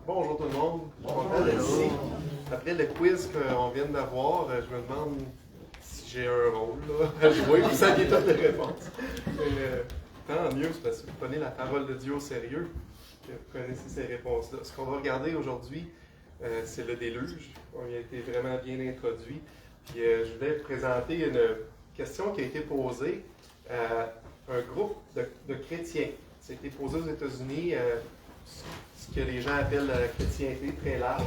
Bonjour tout le monde, je suis content d'être ici. Après le quiz qu'on vient d'avoir, je me demande si j'ai un rôle là, à jouer, vous saviez toutes les réponses. Tant mieux, c'est parce que vous prenez la parole de Dieu au sérieux, que vous connaissez ces réponses-là. Ce qu'on va regarder aujourd'hui, c'est le déluge. On y a été vraiment bien introduit. Puis je voulais présenter une question qui a été posée à un groupe de chrétiens. Ça a été posé aux États-Unis, ce que les gens appellent la chrétienté très large.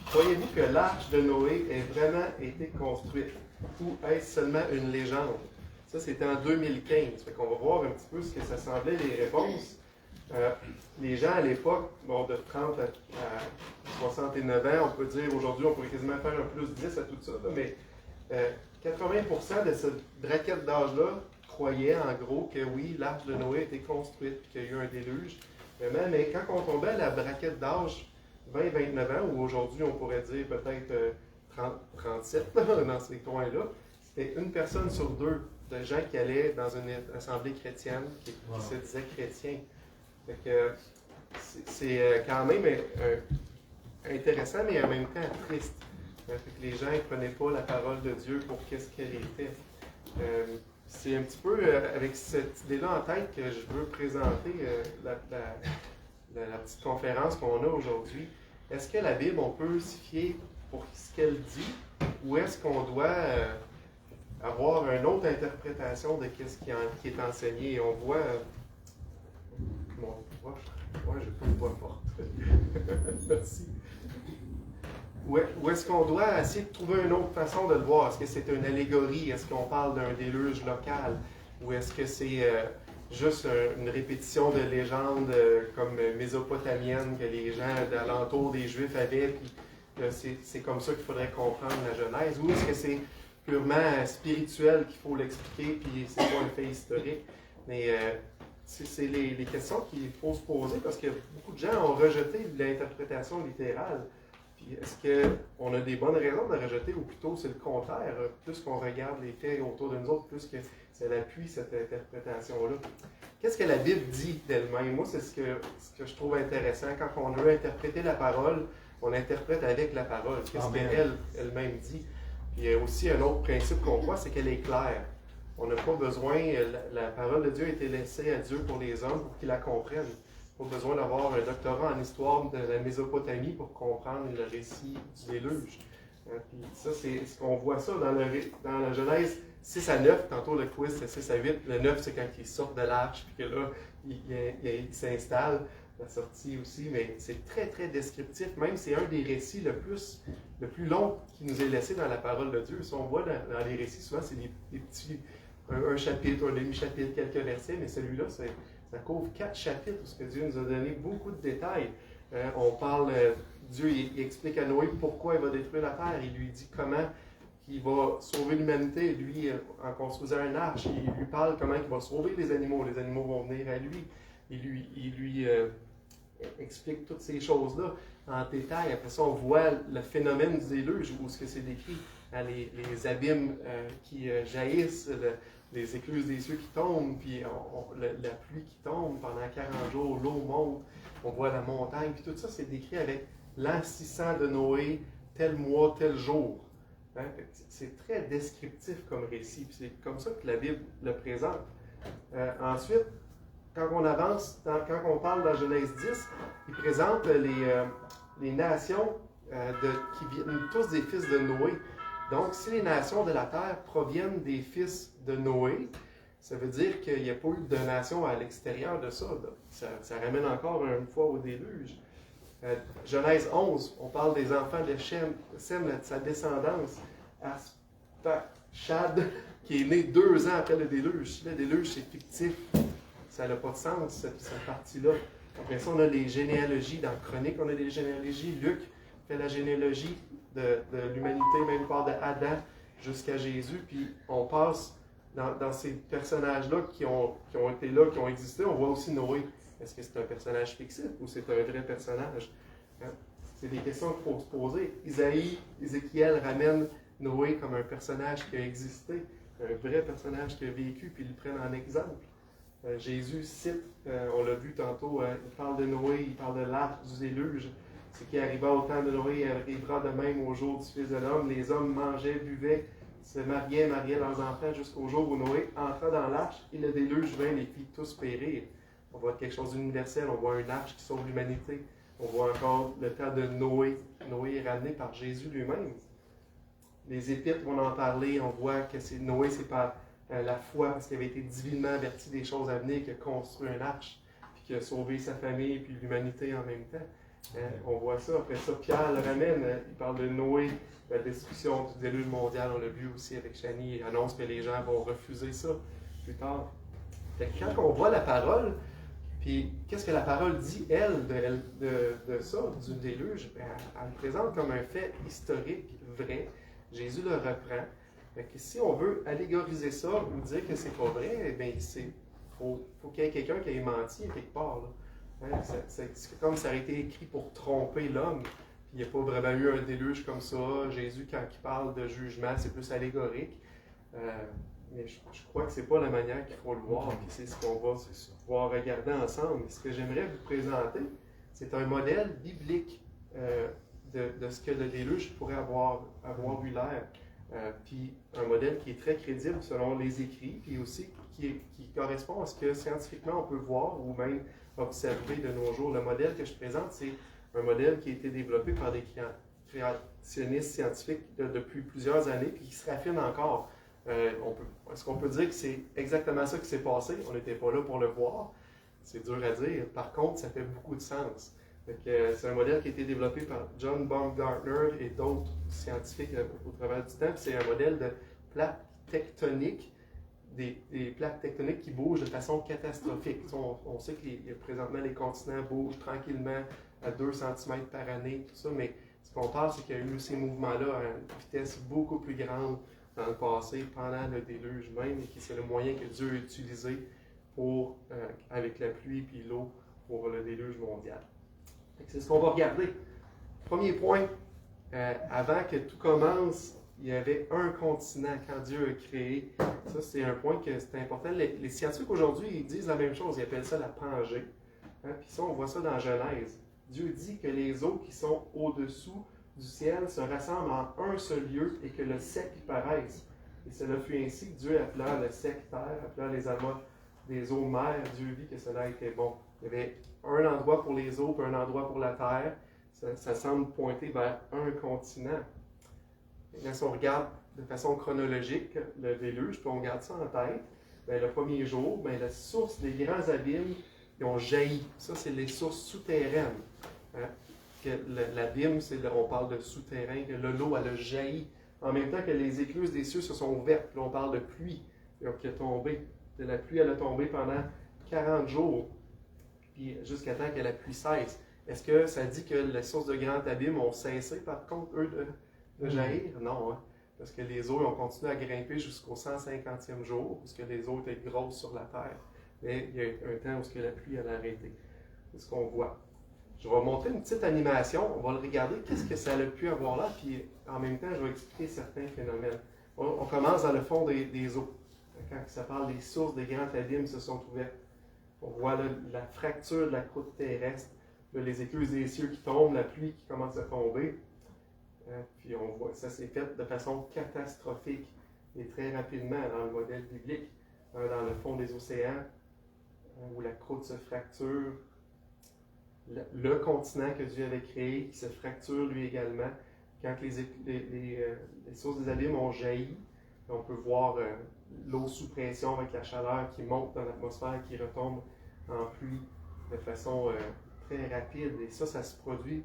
Croyez-vous que l'arche de Noé ait vraiment été construite ou est-ce seulement une légende? Ça, c'était en 2015. Fait qu'on va voir un petit peu ce que ça semblait, les réponses. Les gens à l'époque, bon, de 30 à 69 ans, on peut dire aujourd'hui, on pourrait quasiment faire un plus 10 à tout ça, là, mais 80% de cette braquette d'âge-là croyaient en gros que oui, l'arche de Noé a été construite, qu'il y a eu un déluge. Vraiment, mais quand on tombait à la braquette d'âge 20-29 ans, ou aujourd'hui on pourrait dire peut-être 30-37 dans ces coins-là, c'était une personne sur deux de gens qui allaient dans une assemblée chrétienne qui se disaient chrétiens. C'est quand même intéressant, mais en même temps triste. Fait que les gens ne prenaient pas la parole de Dieu pour qu'est-ce qu'elle était. C'est un petit peu avec cette idée-là en tête que je veux présenter la petite conférence qu'on a aujourd'hui. Est-ce que la Bible, on peut s'y fier pour ce qu'elle dit, ou est-ce qu'on doit avoir une autre interprétation de ce qui est enseigné? Et on voit... je peux une voix forte. Merci. Ou est-ce qu'on doit essayer de trouver une autre façon de le voir? Est-ce que c'est une allégorie? Est-ce qu'on parle d'un déluge local? Ou est-ce que c'est juste une répétition de légendes comme mésopotamiennes que les gens d'alentour des Juifs avaient, puis c'est comme ça qu'il faudrait comprendre la Genèse? Ou est-ce que c'est purement spirituel qu'il faut l'expliquer, puis c'est pas un fait historique? Mais c'est les questions qu'il faut se poser, parce que beaucoup de gens ont rejeté l'interprétation littérale. Puis est-ce qu'on a des bonnes raisons de rejeter, ou plutôt c'est le contraire? Plus qu'on regarde les faits autour de nous autres, plus que ça appuie cette interprétation-là. Qu'est-ce que la Bible dit d'elle-même? Moi, c'est ce que je trouve intéressant. Quand on veut interpréter la parole, on interprète avec la parole. Qu'est-ce qu'elle-même dit? Puis il y a aussi un autre principe qu'on voit, c'est qu'elle est claire. On n'a pas besoin, la parole de Dieu a été laissée à Dieu pour les hommes pour qu'ils la comprennent. Pas besoin d'avoir un doctorat en histoire de la Mésopotamie pour comprendre le récit du déluge. Puis ça, c'est ce qu'on voit ça dans la Genèse 6 à 9. Tantôt, le quiz, c'est 6 à 8. Le 9, c'est quand ils sortent de l'arche, puis que là, ils s'installent. La sortie aussi, mais c'est très, très descriptif. Même, c'est un des récits le plus long qui nous est laissé dans la parole de Dieu. Si on voit dans les récits, souvent, c'est des petits... un chapitre, un demi-chapitre, quelques versets, mais celui-là, ça couvre 4 chapitres, parce que Dieu nous a donné beaucoup de détails. On parle, Dieu il explique à Noé pourquoi il va détruire la terre. Il lui dit comment il va sauver l'humanité, lui, en construisant un arche. Il lui parle comment il va sauver les animaux. Les animaux vont venir à lui. Il lui explique toutes ces choses-là en détail. Après ça, on voit le phénomène du déluge, où ce que c'est décrit, les abîmes qui jaillissent, les écluses des cieux qui tombent, puis la pluie qui tombe pendant 40 jours, l'eau monte, on voit la montagne, puis tout ça, c'est décrit avec l'an 600 de Noé, tel mois, tel jour. Hein? C'est très descriptif comme récit, puis c'est comme ça que la Bible le présente. Ensuite, quand on avance, quand on parle dans Genèse 10, il présente les nations qui viennent tous des fils de Noé. Donc, si les nations de la terre proviennent des fils de Noé, ça veut dire qu'il n'y a pas eu de nation à l'extérieur de ça. Ça ramène encore une fois au déluge. Genèse 11, on parle des enfants de Sem, de sa descendance, Arpachshad, qui est né 2 ans après le déluge. Le déluge, c'est fictif. Ça n'a pas de sens, cette partie-là. Après ça, on a les généalogies. Dans Chronique, on a des généalogies. Luc fait la généalogie de l'humanité, même par de Adam jusqu'à Jésus. Puis on passe dans ces personnages-là qui ont été là, qui ont existé. On voit aussi Noé. Est-ce que c'est un personnage fictif ou c'est un vrai personnage? C'est des questions qu'il faut se poser. Isaïe, Ézéchiel ramènent Noé comme un personnage qui a existé. un vrai personnage qui a vécu, puis ils le prennent en exemple. Jésus cite, on l'a vu tantôt, il parle de Noé, il parle de l'arche, du déluge. Ce qui arriva au temps de Noé arrivera de même au jour du Fils de l'homme. Les hommes mangeaient, buvaient, se mariaient leurs enfants jusqu'au jour où Noé entra dans l'arche et le déluge vint les fit tous périr. On voit quelque chose d'universel, on voit une arche qui sauve l'humanité. On voit encore le temps de Noé. Noé est ramené par Jésus lui-même. Les Épîtres vont en parler, on voit que Noé, c'est par la foi, parce qu'il avait été divinement averti des choses à venir, qu'il a construit une arche, puis qu'il a sauvé sa famille, puis l'humanité en même temps. On voit ça. Après ça, Pierre le ramène, il parle de Noé, la destruction du déluge mondial, on l'a vu aussi avec Chani, il annonce que les gens vont refuser ça plus tard. Fait que quand on voit la parole, puis qu'est-ce que la parole dit, elle, de ça, du déluge? Elle le présente comme un fait historique, vrai. Jésus le reprend. Fait que si on veut allégoriser ça ou dire que c'est pas vrai, bien, faut qu'il y ait quelqu'un qui ait menti quelque part. Là. Hein, c'est comme ça aurait été écrit pour tromper l'homme. Puis il n'y a pas vraiment eu un déluge comme ça. Jésus, quand il parle de jugement, c'est plus allégorique. Mais je crois que c'est pas la manière qu'il faut le voir, puis c'est ce qu'on va pouvoir regarder ensemble. Ce que j'aimerais vous présenter, c'est un modèle biblique de ce que le déluge pourrait avoir eu l'air. Puis un modèle qui est très crédible selon les écrits, puis aussi qui correspond à ce que scientifiquement on peut voir ou même observer de nos jours. Le modèle que je présente, c'est un modèle qui a été développé par des créationnistes scientifiques depuis plusieurs années, puis qui se raffine encore. Est-ce qu'on peut dire que c'est exactement ça qui s'est passé? On n'était pas là pour le voir. C'est dur à dire. Par contre, ça fait beaucoup de sens. C'est un modèle qui a été développé par John Baumgartner et d'autres scientifiques au travers du temps. C'est un modèle de plaques tectoniques, des plaques tectoniques qui bougent de façon catastrophique. On sait que présentement, les continents bougent tranquillement à 2 cm par année, tout ça, mais ce qu'on parle, c'est qu'il y a eu ces mouvements-là à une vitesse beaucoup plus grande dans le passé, pendant le déluge même, et que c'est le moyen que Dieu a utilisé avec la pluie et l'eau pour le déluge mondial. C'est ce qu'on va regarder. Premier point, avant que tout commence, il y avait un continent quand Dieu a créé. Ça, c'est un point que c'est important. Les scientifiques aujourd'hui, ils disent la même chose, ils appellent ça la Pangée. Hein? Puis ça, on voit ça dans Genèse. Dieu dit que les eaux qui sont au-dessous du ciel se rassemblent en un seul lieu et que le sec paraisse. Et cela fut ainsi que Dieu appela le sec terre, appela les amas des eaux mer. Dieu vit que cela était bon. Il y avait un endroit pour les eaux, puis un endroit pour la terre. Ça semble pointer vers un continent. Maintenant, si on regarde de façon chronologique le déluge, puis on garde ça en tête, bien, le premier jour, bien, la source des grands abîmes, ils ont jailli. Ça, c'est les sources souterraines. Hein? L'abîme, on parle de souterrain, que l'eau, elle a jailli. En même temps que les écluses des cieux se sont ouvertes. Là, on parle de pluie qui a tombé. De la pluie, elle a tombé pendant 40 jours, puis jusqu'à temps que la pluie cesse. Est-ce que ça dit que les sources de grands abîmes ont cessé, par contre, eux, de jaillir? Non, hein? Parce que les eaux ont continué à grimper jusqu'au 150e jour, parce que les eaux étaient grosses sur la terre. Mais il y a un temps où la pluie a arrêté. C'est ce qu'on voit. Je vais montrer une petite animation, on va le regarder, qu'est-ce que ça a pu avoir là, puis en même temps, je vais expliquer certains phénomènes. On commence dans le fond des eaux. Quand ça parle des sources des grands abîmes se sont ouvertes. On voit là, la fracture de la croûte terrestre, là, les écluses des cieux qui tombent, la pluie qui commence à tomber. Puis on voit ça s'est fait de façon catastrophique et très rapidement dans le modèle biblique, dans le fond des océans, où la croûte se fracture. Le continent que Dieu avait créé qui se fracture lui également. Quand les sources des abîmes ont jailli, on peut voir l'eau sous pression avec la chaleur qui monte dans l'atmosphère, qui retombe en pluie de façon très rapide. Et ça se produit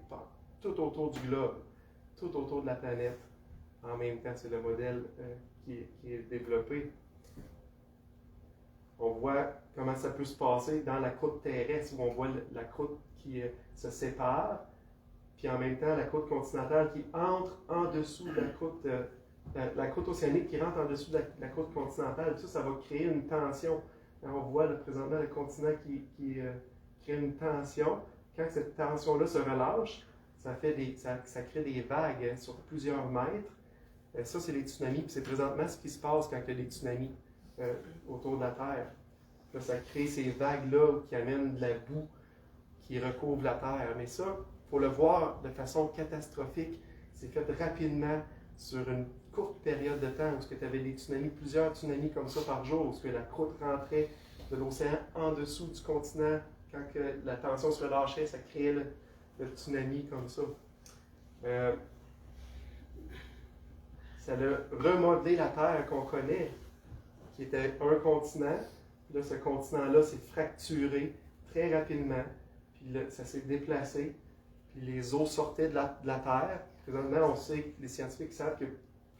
tout autour du globe, tout autour de la planète. En même temps, c'est le modèle qui est développé. On voit comment ça peut se passer dans la croûte terrestre, où on voit la croûte qui se sépare, puis en même temps la croûte continentale qui entre en dessous de la croûte océanique qui rentre en dessous de la croûte continentale. Ça va créer une tension. Alors, on voit présentement le continent qui crée une tension. Quand cette tension-là se relâche, ça crée des vagues sur plusieurs mètres. Ça, c'est les tsunamis, puis c'est présentement ce qui se passe quand il y a des tsunamis autour de la Terre. Là, ça crée ces vagues-là qui amènent de la boue qui recouvre la Terre. Mais ça, il faut le voir de façon catastrophique. C'est fait rapidement sur une courte période de temps où tu avais des tsunamis, plusieurs tsunamis comme ça par jour, où la croûte rentrait de l'océan en dessous du continent. Quand la tension se relâchait, ça créait le tsunami comme ça. Ça a remodelé la Terre qu'on connaît, qui était un continent. Là, ce continent-là s'est fracturé très rapidement, puis là, ça s'est déplacé, puis les eaux sortaient de la Terre. Présentement, on sait, les scientifiques savent qu'il y a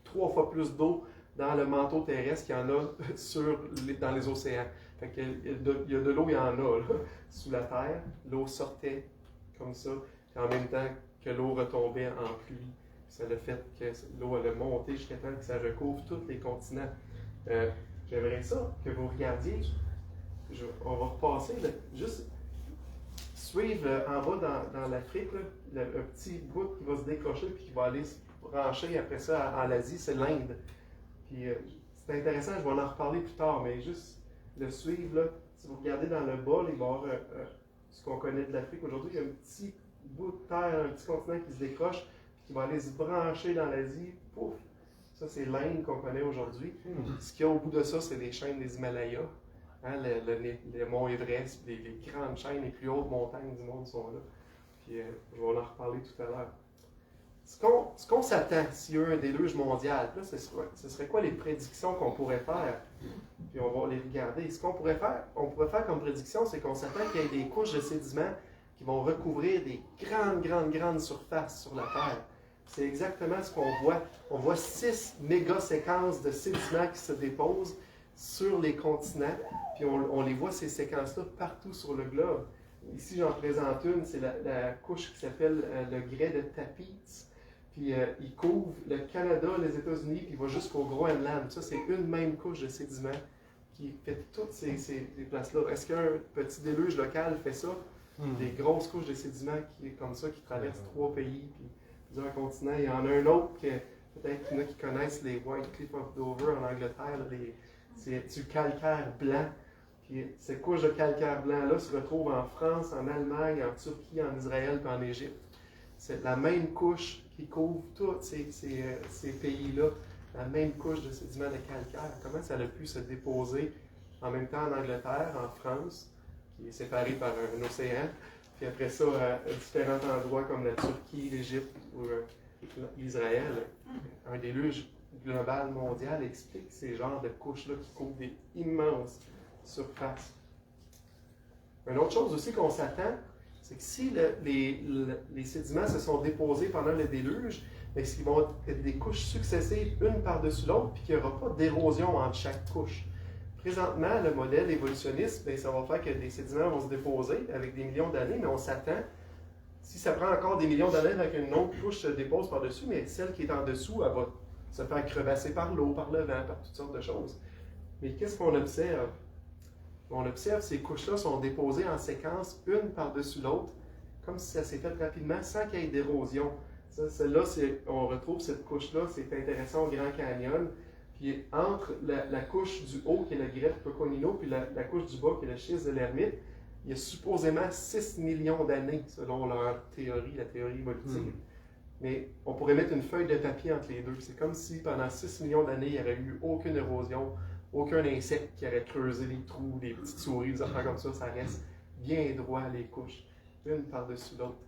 3 fois plus d'eau dans le manteau terrestre qu'il y en a dans les océans. Fait qu'il y a de l'eau, il y en a là, sous la Terre. L'eau sortait comme ça, puis en même temps que l'eau retombait en pluie. Ça a fait que l'eau allait monter jusqu'à temps que ça recouvre tous les continents. J'aimerais ça que vous regardiez. On va repasser, là, juste suivre en bas dans l'Afrique, un petit bout qui va se décrocher puis qui va aller se brancher après ça en Asie, c'est l'Inde. Puis c'est intéressant, je vais en reparler plus tard, mais juste le suivre, là, si vous regardez dans le bas, les bords, ce qu'on connaît de l'Afrique aujourd'hui, il y a un petit bout de terre, un petit continent qui se décroche puis qui va aller se brancher dans l'Asie, pouf! Ça, c'est l'Inde qu'on connaît aujourd'hui. Ce qu'il y a au bout de ça, c'est les chaînes des Himalayas. Hein, le mont Everest, les grandes chaînes, les plus hautes montagnes du monde sont là. Puis je vais en reparler tout à l'heure. Ce qu'on s'attend s'il y a eu un déluge mondial, là, ce serait quoi les prédictions qu'on pourrait faire? Puis on va les regarder. Ce qu'on pourrait faire comme prédiction, c'est qu'on s'attend qu'il y ait des couches de sédiments qui vont recouvrir des grandes surfaces sur la Terre. C'est exactement ce qu'on voit. On voit 6 méga-séquences de sédiments qui se déposent sur les continents, puis on les voit, ces séquences-là, partout sur le globe. Ici, j'en présente une, c'est la couche qui s'appelle le grès de Tapitz. Puis il couvre le Canada, les États-Unis, puis il va jusqu'au Groenland. Ça, c'est une même couche de sédiments qui fait toutes ces places-là. Est-ce qu'un petit déluge local fait ça? Des grosses couches de sédiments comme ça qui traversent 3 pays, puis plusieurs continents. Il y en a un autre que peut-être qu'il y en a qui connaissent les White Cliff of Dover en Angleterre. C'est du calcaire blanc. Puis ces couches de calcaire blanc-là se retrouvent en France, en Allemagne, en Turquie, en Israël et en Égypte. C'est la même couche qui couvre tous ces pays-là, la même couche de sédiments de calcaire. Comment ça a pu se déposer en même temps en Angleterre, en France, qui est séparée par un océan, puis après ça, à différents endroits comme la Turquie, l'Égypte ou l'Israël. Un déluge global mondial explique ces genres de couches-là qui couvrent des immenses surfaces. Une autre chose aussi qu'on s'attend, c'est que si les sédiments se sont déposés pendant le déluge, bien, ils vont être des couches successives, une par-dessus l'autre, puis qu'il n'y aura pas d'érosion entre chaque couche. Présentement, le modèle évolutionniste, bien, ça va faire que les sédiments vont se déposer avec des millions d'années, mais on s'attend, si ça prend encore des millions d'années avec une autre couche se dépose par-dessus, mais celle qui est en dessous, elle va se faire crevasser par l'eau, par le vent, par toutes sortes de choses. Mais qu'est-ce qu'on observe? On observe que ces couches-là sont déposées en séquence, une par-dessus l'autre, comme si ça s'est fait rapidement, sans qu'il y ait d'érosion. Celle-là, on retrouve cette couche-là, c'est intéressant au Grand Canyon. Puis entre la couche du haut, qui est le grès de Coconino, puis la couche du bas, qui est le schiste de l'Hermite, il y a supposément 6 millions d'années, selon leur théorie, la théorie évolutive. Mais on pourrait mettre une feuille de papier entre les deux. C'est comme si pendant 6 millions d'années, il n'y aurait eu aucune érosion, aucun insecte qui aurait creusé les trous, des petites souris, des affaires comme ça. Ça reste bien droit, les couches, une par-dessus l'autre.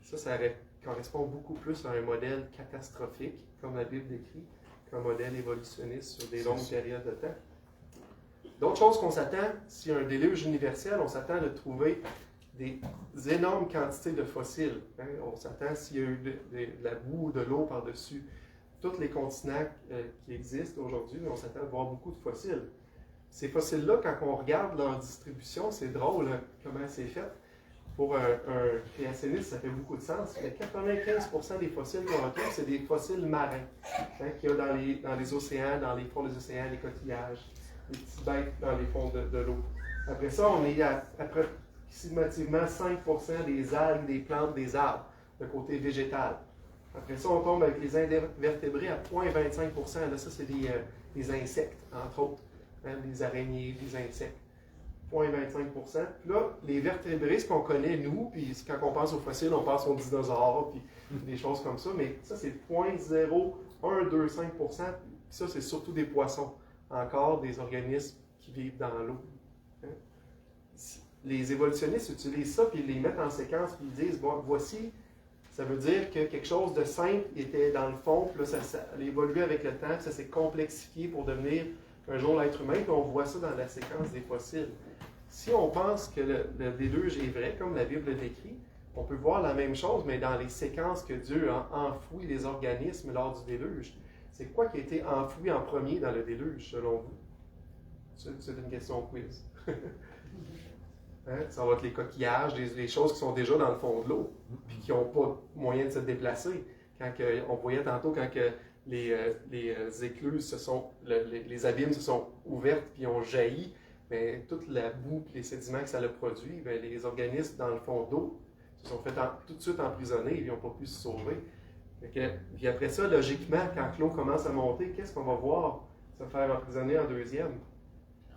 Ça correspond beaucoup plus à un modèle catastrophique, comme la Bible décrit, qu'un modèle évolutionniste sur des longues périodes de temps. D'autres choses qu'on s'attend, s'il y a un déluge universel, on s'attend de trouver des énormes quantités de fossiles. Hein? On s'attend s'il y a eu de la boue ou de l'eau par-dessus tous les continents qui existent aujourd'hui, mais on s'attend à voir beaucoup de fossiles. Ces fossiles-là, quand on regarde leur distribution, c'est drôle hein, comment c'est fait. Pour un créationniste, ça fait beaucoup de sens. Mais 95% des fossiles qu'on retrouve, c'est des fossiles marins hein, qu'il y a dans les océans, dans les fonds des océans, les coquillages, les petites bêtes dans les fonds de l'eau. Après ça, on est à approximativement 5% des algues, des plantes, des arbres, le côté végétal. Après ça, on tombe avec les invertébrés à 0,25%. Là, ça, c'est des insectes, entre autres. Hein, des araignées, des insectes. 0,25%. Puis là, les vertébrés, ce qu'on connaît, nous, puis quand on pense aux fossiles, on pense aux dinosaures, puis des choses comme ça, mais ça, c'est 0,0125%. Puis ça, c'est surtout des poissons. Encore des organismes qui vivent dans l'eau. Hein? Les évolutionnistes utilisent ça, puis ils les mettent en séquence, puis ils disent, bon, voici, ça veut dire que quelque chose de simple était dans le fond, puis là, ça a évolué avec le temps, puis ça s'est complexifié pour devenir un jour l'être humain, puis on voit ça dans la séquence des fossiles. Si on pense que le déluge est vrai, comme la Bible le décrit, on peut voir la même chose, mais dans les séquences que Dieu a enfouies les organismes lors du déluge. C'est quoi qui a été enfoui en premier dans le déluge, selon vous? C'est une question quiz. Hein? Ça va être les coquillages, les choses qui sont déjà dans le fond de l'eau, puis qui n'ont pas moyen de se déplacer. On voyait tantôt quand les écluses les abîmes se sont ouvertes puis ont jailli, bien, toute la boue et les sédiments que ça a produit, bien, les organismes dans le fond d'eau se sont fait tout de suite emprisonner et ils n'ont pas pu se sauver. Puis après ça, logiquement, quand l'eau commence à monter, qu'est-ce qu'on va voir se faire emprisonner en deuxième?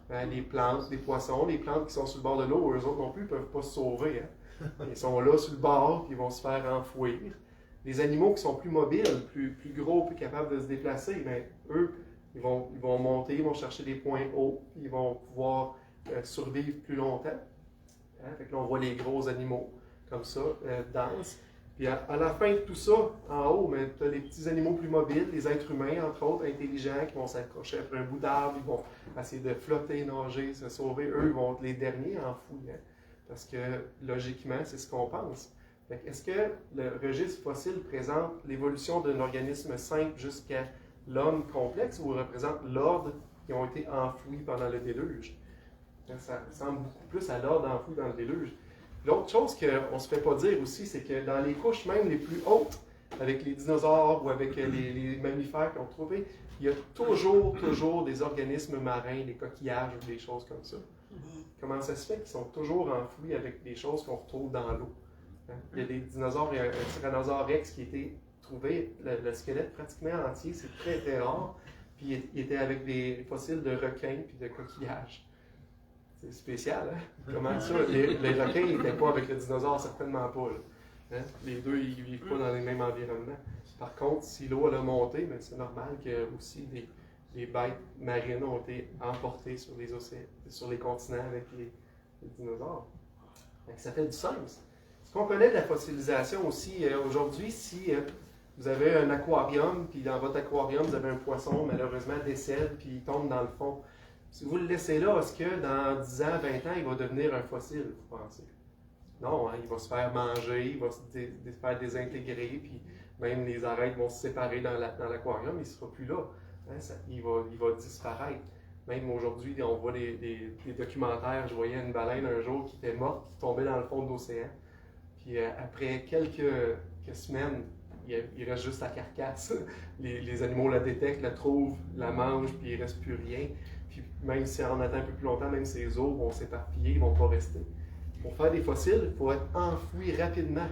Bien, les plantes, les poissons, les plantes qui sont sur le bord de l'eau, eux autres non plus ne peuvent pas se sauver. Hein? Ils sont là sur le bord, puis ils vont se faire enfouir. Les animaux qui sont plus mobiles, plus gros, plus capables de se déplacer, bien, eux, ils vont monter, ils vont chercher des points hauts, puis ils vont pouvoir survivre plus longtemps. Hein? Fait que là, on voit les gros animaux comme ça, denses. Puis à la fin de tout ça, en haut, tu as les petits animaux plus mobiles, les êtres humains, entre autres, intelligents, qui vont s'accrocher après un bout d'arbre, ils vont essayer de flotter, nager, se sauver. Eux, ils vont être les derniers enfouis. Hein? Parce que, logiquement, c'est ce qu'on pense. Est-ce que le registre fossile présente l'évolution d'un organisme simple jusqu'à l'homme complexe ou représente l'ordre qui ont été enfouis pendant le déluge? Ça ressemble beaucoup plus à l'ordre enfoui dans le déluge. L'autre chose qu'on ne se fait pas dire aussi, c'est que dans les couches même les plus hautes, avec les dinosaures ou avec les mammifères qu'on trouvé, il y a toujours des organismes marins, des coquillages ou des choses comme ça. Comment ça se fait qu'ils sont toujours enfouis avec des choses qu'on retrouve dans l'eau? Hein? Il y a des dinosaures, il y a un tyrannosaure rex qui a été trouvé, le squelette pratiquement entier, c'est très très rare, puis il était avec des fossiles de requins puis de coquillages. C'est spécial, hein? Comment ça? Les requins n'étaient pas avec le dinosaure, certainement pas. Hein? Les deux, ils ne vivent pas dans les mêmes environnements. Par contre, si l'eau a monté, ben, c'est normal que aussi des bêtes marines ont été emportées sur les océans, sur les continents avec les dinosaures. Donc, ça fait du sens. Ce qu'on connaît de la fossilisation aussi, aujourd'hui, si vous avez un aquarium, puis dans votre aquarium, vous avez un poisson, malheureusement, décède, puis il tombe dans le fond. Si vous le laissez là, est-ce que dans 10 ans, 20 ans, il va devenir un fossile, vous pensez? Non, hein, il va se faire manger, il va se faire désintégrer, puis même les arêtes vont se séparer dans l'aquarium, il ne sera plus là. Hein, il va disparaître. Même aujourd'hui, on voit des documentaires. Je voyais une baleine un jour qui était morte, qui tombait dans le fond de l'océan. Puis après quelques semaines, il reste juste la carcasse. Les animaux la détectent, la trouvent, la mangent, puis il ne reste plus rien. Puis même si on attend un peu plus longtemps, même ses os vont s'éparpiller, ils ne vont pas rester. Pour faire des fossiles, il faut être enfoui rapidement.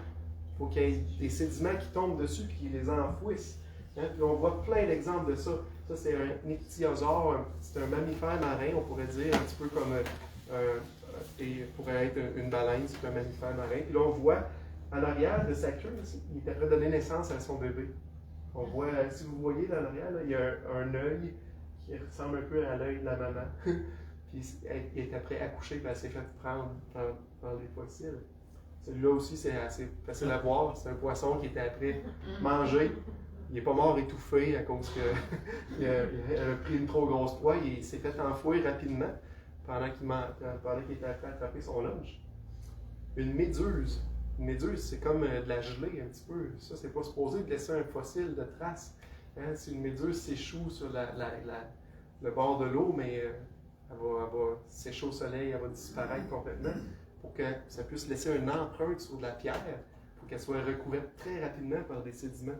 Il faut qu'il y ait des sédiments qui tombent dessus et qui les enfouissent. Hein? Puis on voit plein d'exemples de ça. Ça, c'est un ichthyosaure, c'est un mammifère marin, on pourrait dire, un petit peu comme pourrait être une baleine, c'est un mammifère marin. Puis là, on voit en arrière de sa queue, il est après donner naissance à son bébé. On voit, si vous voyez dans l'arrière, il y a un œil qui ressemble un peu à l'œil de la maman. Puis elle est après accouchée, puis elle s'est fait prendre dans les fossiles. Celui-là aussi, c'est assez facile à voir. C'est un poisson qui était après mangé. Il n'est pas mort étouffé à cause qu'il a pris une trop grosse poids. Il s'est fait enfouir rapidement pendant qu'il était après attraper son lunch. Une méduse. Une méduse, c'est comme de la gelée un petit peu. Ça, c'est pas supposé de laisser un fossile de trace. Hein? Si une méduse s'échoue sur le bord de l'eau, mais elle va sécher au soleil, elle va disparaître complètement. Pour que ça puisse laisser une empreinte sur de la pierre, pour qu'elle soit recouverte très rapidement par des sédiments.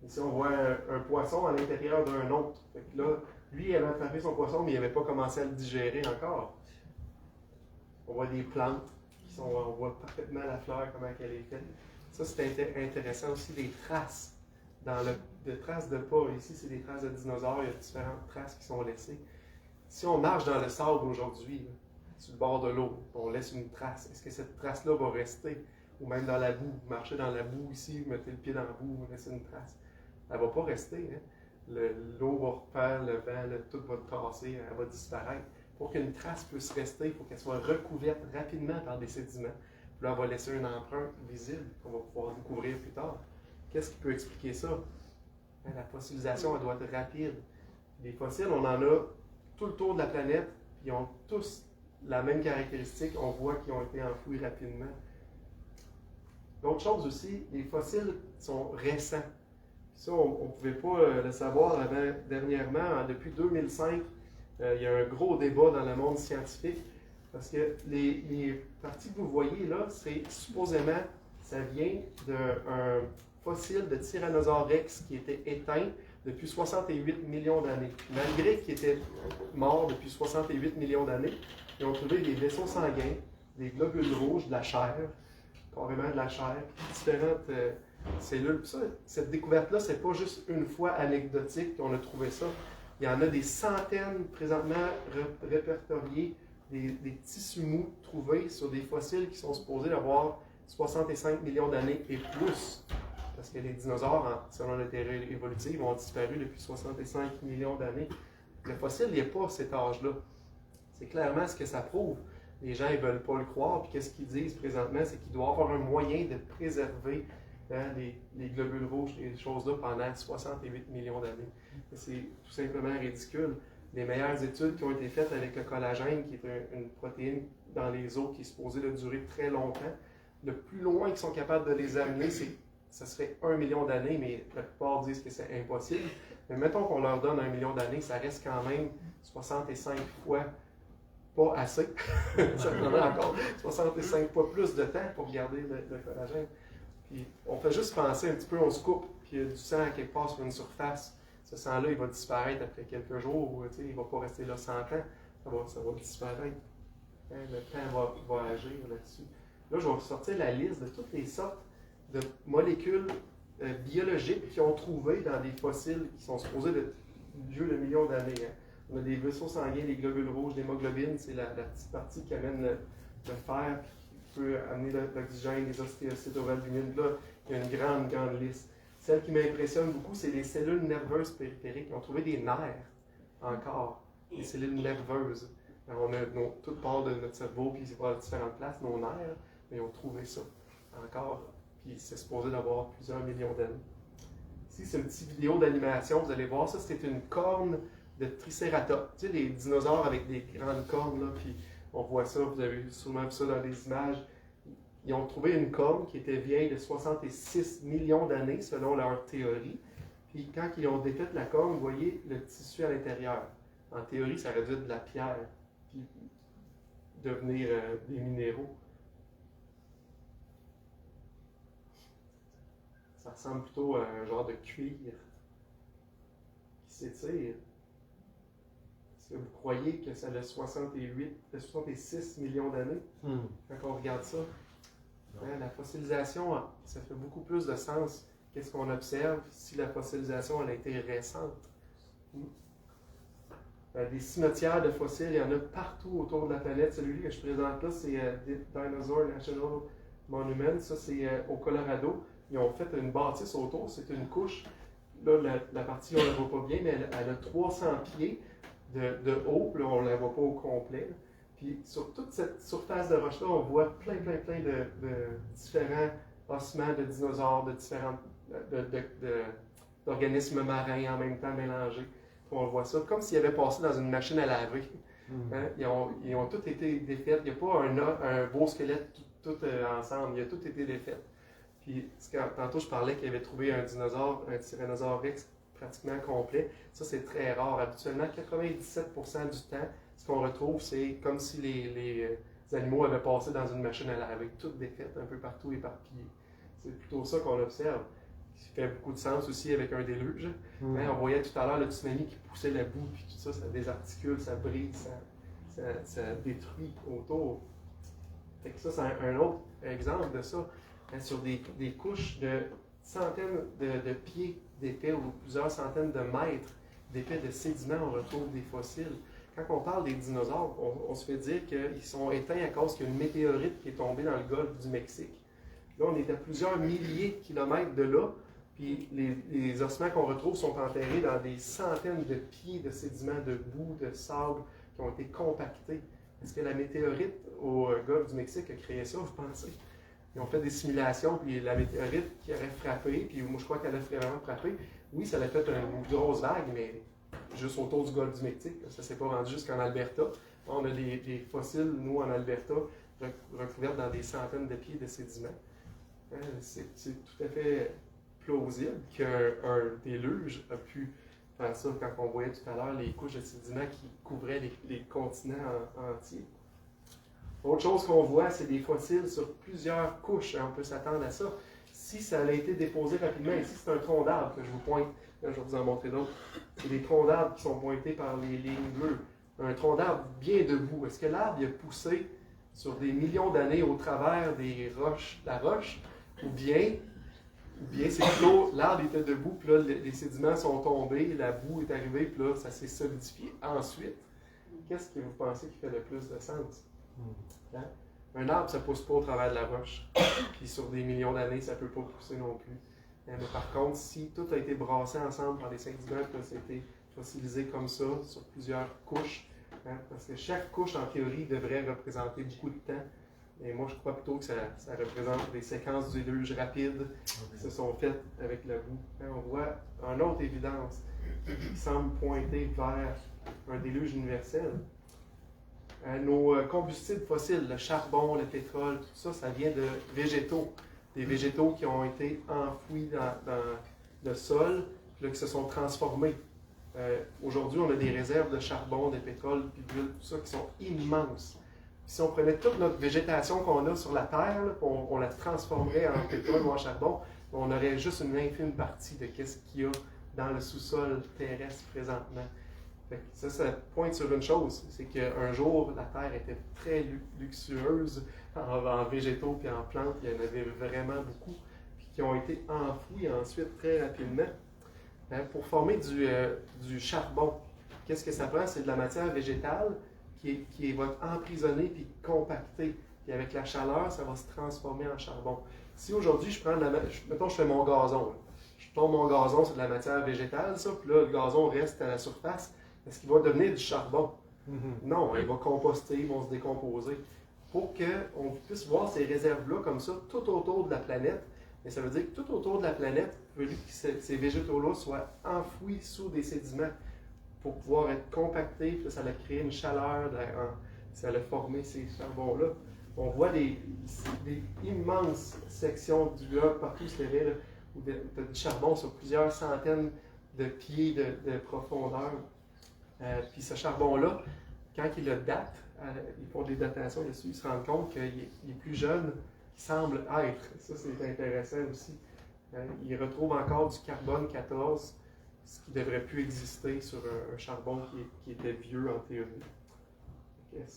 Ici, on voit un poisson à l'intérieur d'un autre. Fait que là, lui, il avait attrapé son poisson, mais il n'avait pas commencé à le digérer encore. On voit des plantes, on voit parfaitement la fleur, comment elle est faite. Ça, c'est intéressant aussi, les traces. Des traces de pas. Ici, c'est des traces de dinosaures. Il y a différentes traces qui sont laissées. Si on marche dans le sable aujourd'hui, sur le bord de l'eau, on laisse une trace. Est-ce que cette trace-là va rester? Ou même dans la boue. Vous marchez dans la boue ici, vous mettez le pied dans la boue, vous laissez une trace. Elle ne va pas rester. Hein? L'eau va refaire, le vent, tout va tasser, elle va disparaître. Pour qu'une trace puisse rester, il faut qu'elle soit recouverte rapidement par des sédiments. Puis là, on va laisser une empreinte visible qu'on va pouvoir découvrir plus tard. Qu'est-ce qui peut expliquer ça? La fossilisation, elle doit être rapide. Les fossiles, on en a tout le tour de la planète, puis ils ont tous la même caractéristique. On voit qu'ils ont été enfouis rapidement. L'autre chose aussi, les fossiles sont récents. Ça, on ne pouvait pas le savoir dernièrement. Depuis 2005, il y a un gros débat dans le monde scientifique parce que les parties que vous voyez là, c'est supposément, ça vient d'un fossile de Tyrannosaure Rex qui était éteint depuis 68 millions d'années. Malgré qu'il était mort depuis 68 millions d'années, ils ont trouvé des vaisseaux sanguins, des globules rouges, de la chair, carrément de la chair, différentes cellules. Ça, cette découverte-là, c'est pas juste une fois anecdotique qu'on a trouvé ça. Il y en a des centaines présentement répertoriés, des tissus mous trouvés sur des fossiles qui sont supposés avoir 65 millions d'années et plus. Parce que les dinosaures, selon la théorie évolutive, ont disparu depuis 65 millions d'années. Le fossile, il n'y a pas cet âge-là. C'est clairement ce que ça prouve. Les gens ne veulent pas le croire, puis qu'est-ce qu'ils disent présentement, c'est qu'il doit y avoir un moyen de préserver les globules rouges et ces choses-là pendant 68 millions d'années. C'est tout simplement ridicule. Les meilleures études qui ont été faites avec le collagène, qui est une protéine dans les os qui est supposée de durer très longtemps, le plus loin qu'ils sont capables de les amener, ça serait 1 million d'années, mais la plupart disent que c'est impossible. Mais mettons qu'on leur donne 1 million d'années, ça reste quand même 65 fois pas assez. Ça prendrait encore 65 fois plus de temps pour garder le collagène. Puis on fait juste penser un petit peu, on se coupe, puis il y a du sang à quelque part sur une surface. Ce sang-là, il va disparaître après quelques jours, il ne va pas rester là 100 ans, ça va disparaître. Le temps va agir là-dessus. Là, je vais ressortir la liste de toutes les sortes de molécules biologiques qui ont trouvé dans des fossiles qui sont supposés de vieux de millions d'années. Hein. On a des vaisseaux sanguins, des globules rouges, l'hémoglobine, c'est la petite partie qui amène le fer, qui peut amener l'oxygène, les ostéocytes, ovalbumine. Là, il y a une grande liste. Celle qui m'impressionne beaucoup, c'est les cellules nerveuses périphériques. Ils ont trouvé des nerfs encore, des cellules nerveuses. Alors, on a toute part de notre cerveau, puis c'est pas à différentes places, nos nerfs, mais ils ont trouvé ça encore. Puis c'est supposé d'avoir plusieurs millions d'années. Ici, c'est une petite vidéo d'animation. Vous allez voir, ça, c'est une corne de Triceratops. Tu sais, les dinosaures avec des grandes cornes, là, puis on voit ça, vous avez sûrement vu ça dans les images. Ils ont trouvé une corne qui était vieille de 66 millions d'années, selon leur théorie. Puis quand ils ont défait la corne, vous voyez le tissu à l'intérieur. En théorie, ça aurait dû être de la pierre, puis devenir des minéraux. Ça ressemble plutôt à un genre de cuir qui s'étire. Est-ce que vous croyez que ça a 66 millions d'années quand on regarde ça? Hein, la fossilisation, ça fait beaucoup plus de sens qu'est-ce qu'on observe si la fossilisation elle a été récente. Des cimetières de fossiles, il y en a partout autour de la planète. Celui que je présente là, c'est Dinosaur National Monument. Ça, c'est au Colorado. Ils ont fait une bâtisse autour, c'est une couche. Là, la partie, on ne la voit pas bien, mais elle a 300 pieds de haut. Là, on ne la voit pas au complet. Puis sur toute cette surface de roche-là, on voit plein de différents ossements de dinosaures, de différents d'organismes marins en même temps mélangés. On voit ça comme s'ils avaient passé dans une machine à laver. Hein? Ils ont tous été défaits. Il n'y a pas un beau squelette tout ensemble. Il a tout été défait. Puis, tantôt, je parlais qu'il avait trouvé un dinosaure, un Tyrannosaure Rex pratiquement complet. Ça, c'est très rare. Habituellement, 97% du temps, ce qu'on retrouve, c'est comme si les animaux avaient passé dans une machine à laver, toutes défaites, un peu partout éparpillées. C'est plutôt ça qu'on observe. Qui fait beaucoup de sens aussi avec un déluge. Hein, on voyait tout à l'heure le tsunami qui poussait la boue, puis tout ça, ça désarticule, ça brise, ça détruit autour. Fait que ça, c'est un autre exemple de ça. sur des couches de centaines de pieds d'épais ou plusieurs centaines de mètres d'épais de sédiments, on retrouve des fossiles. Quand on parle des dinosaures, on se fait dire qu'ils sont éteints à cause qu'il y a une météorite qui est tombée dans le golfe du Mexique. Là, on est à plusieurs milliers de kilomètres de là, puis les ossements qu'on retrouve sont enterrés dans des centaines de pieds de sédiments, de boue, de sable qui ont été compactés. Est-ce que la météorite au golfe du Mexique a créé ça, vous pensez? Ils ont fait des simulations, puis la météorite qui aurait frappé, puis moi je crois qu'elle a vraiment frappé. Oui, ça a fait une grosse vague, mais juste autour du golfe du Mexique. Ça ne s'est pas rendu jusqu'en Alberta. On a des fossiles, nous, en Alberta, recouverts dans des centaines de pieds de sédiments. C'est tout à fait plausible qu'un déluge a pu faire ça quand on voyait tout à l'heure les couches de sédiments qui couvraient les continents entiers. Autre chose qu'on voit, c'est des fossiles sur plusieurs couches. On peut s'attendre à ça. Si ça a été déposé rapidement, ici c'est un tronc d'arbre que je vous pointe, là, je vais vous en montrer d'autres. C'est des troncs d'arbres qui sont pointés par les lignes bleues. Un tronc d'arbre bien debout. Est-ce que l'arbre a poussé sur des millions d'années au travers des roches, la roche, ou bien c'est plutôt l'arbre était debout, puis là les sédiments sont tombés, la boue est arrivée, puis là ça s'est solidifié. Ensuite, qu'est-ce que vous pensez qui fait le plus de sens? Hein? Un arbre, ça ne pousse pas au travers de la roche. Puis sur des millions d'années, ça ne peut pas pousser non plus. Mais par contre, si tout a été brassé ensemble par les sédiments, puis ça a été fossilisé comme ça, sur plusieurs couches, hein, parce que chaque couche, en théorie, devrait représenter beaucoup de temps. Et moi, je crois plutôt que ça représente des séquences de déluge rapides qui se sont faites avec la boue. Hein, on voit une autre évidence qui semble pointer vers un déluge universel. Nos combustibles fossiles, le charbon, le pétrole, tout ça, ça vient de végétaux. Des végétaux qui ont été enfouis dans le sol, puis là, qui se sont transformés. Aujourd'hui, on a des réserves de charbon, de pétrole, puis d'huile, tout ça, qui sont immenses. Puis si on prenait toute notre végétation qu'on a sur la Terre, là, on la transformerait en pétrole ou en charbon, on aurait juste une infime partie de ce qu'il y a dans le sous-sol terrestre présentement. Ça pointe sur une chose, c'est qu'un jour, la Terre était très luxueuse en végétaux et en plantes, il y en avait vraiment beaucoup, puis qui ont été enfouis ensuite très rapidement. Pour former du charbon, qu'est-ce que ça prend? C'est de la matière végétale qui va être emprisonnée puis compactée. Puis avec la chaleur, ça va se transformer en charbon. Si aujourd'hui, mettons, je fais mon gazon. Là. Je tombe mon gazon sur de la matière végétale, ça, puis là, le gazon reste à la surface. Est-ce qu'il va devenir du charbon? Non, il va composter, ils vont se décomposer. Pour qu'on puisse voir ces réserves-là comme ça tout autour de la planète, mais ça veut dire que tout autour de la planète, il veut que ces végétaux-là soient enfouis sous des sédiments pour pouvoir être compactés, puis ça a créé une chaleur, ça a formé ces charbons-là. On voit des immenses sections du globe partout, c'est vrai, où du charbon sur plusieurs centaines de pieds de profondeur. Puis ce charbon-là, quand ils le datent, ils font des datations dessus, ils se rendent compte qu'il est plus jeune qu'il semble être. Ça, c'est intéressant aussi. Ils retrouvent encore du carbone 14, ce qui ne devrait plus exister sur un charbon qui était vieux en théorie.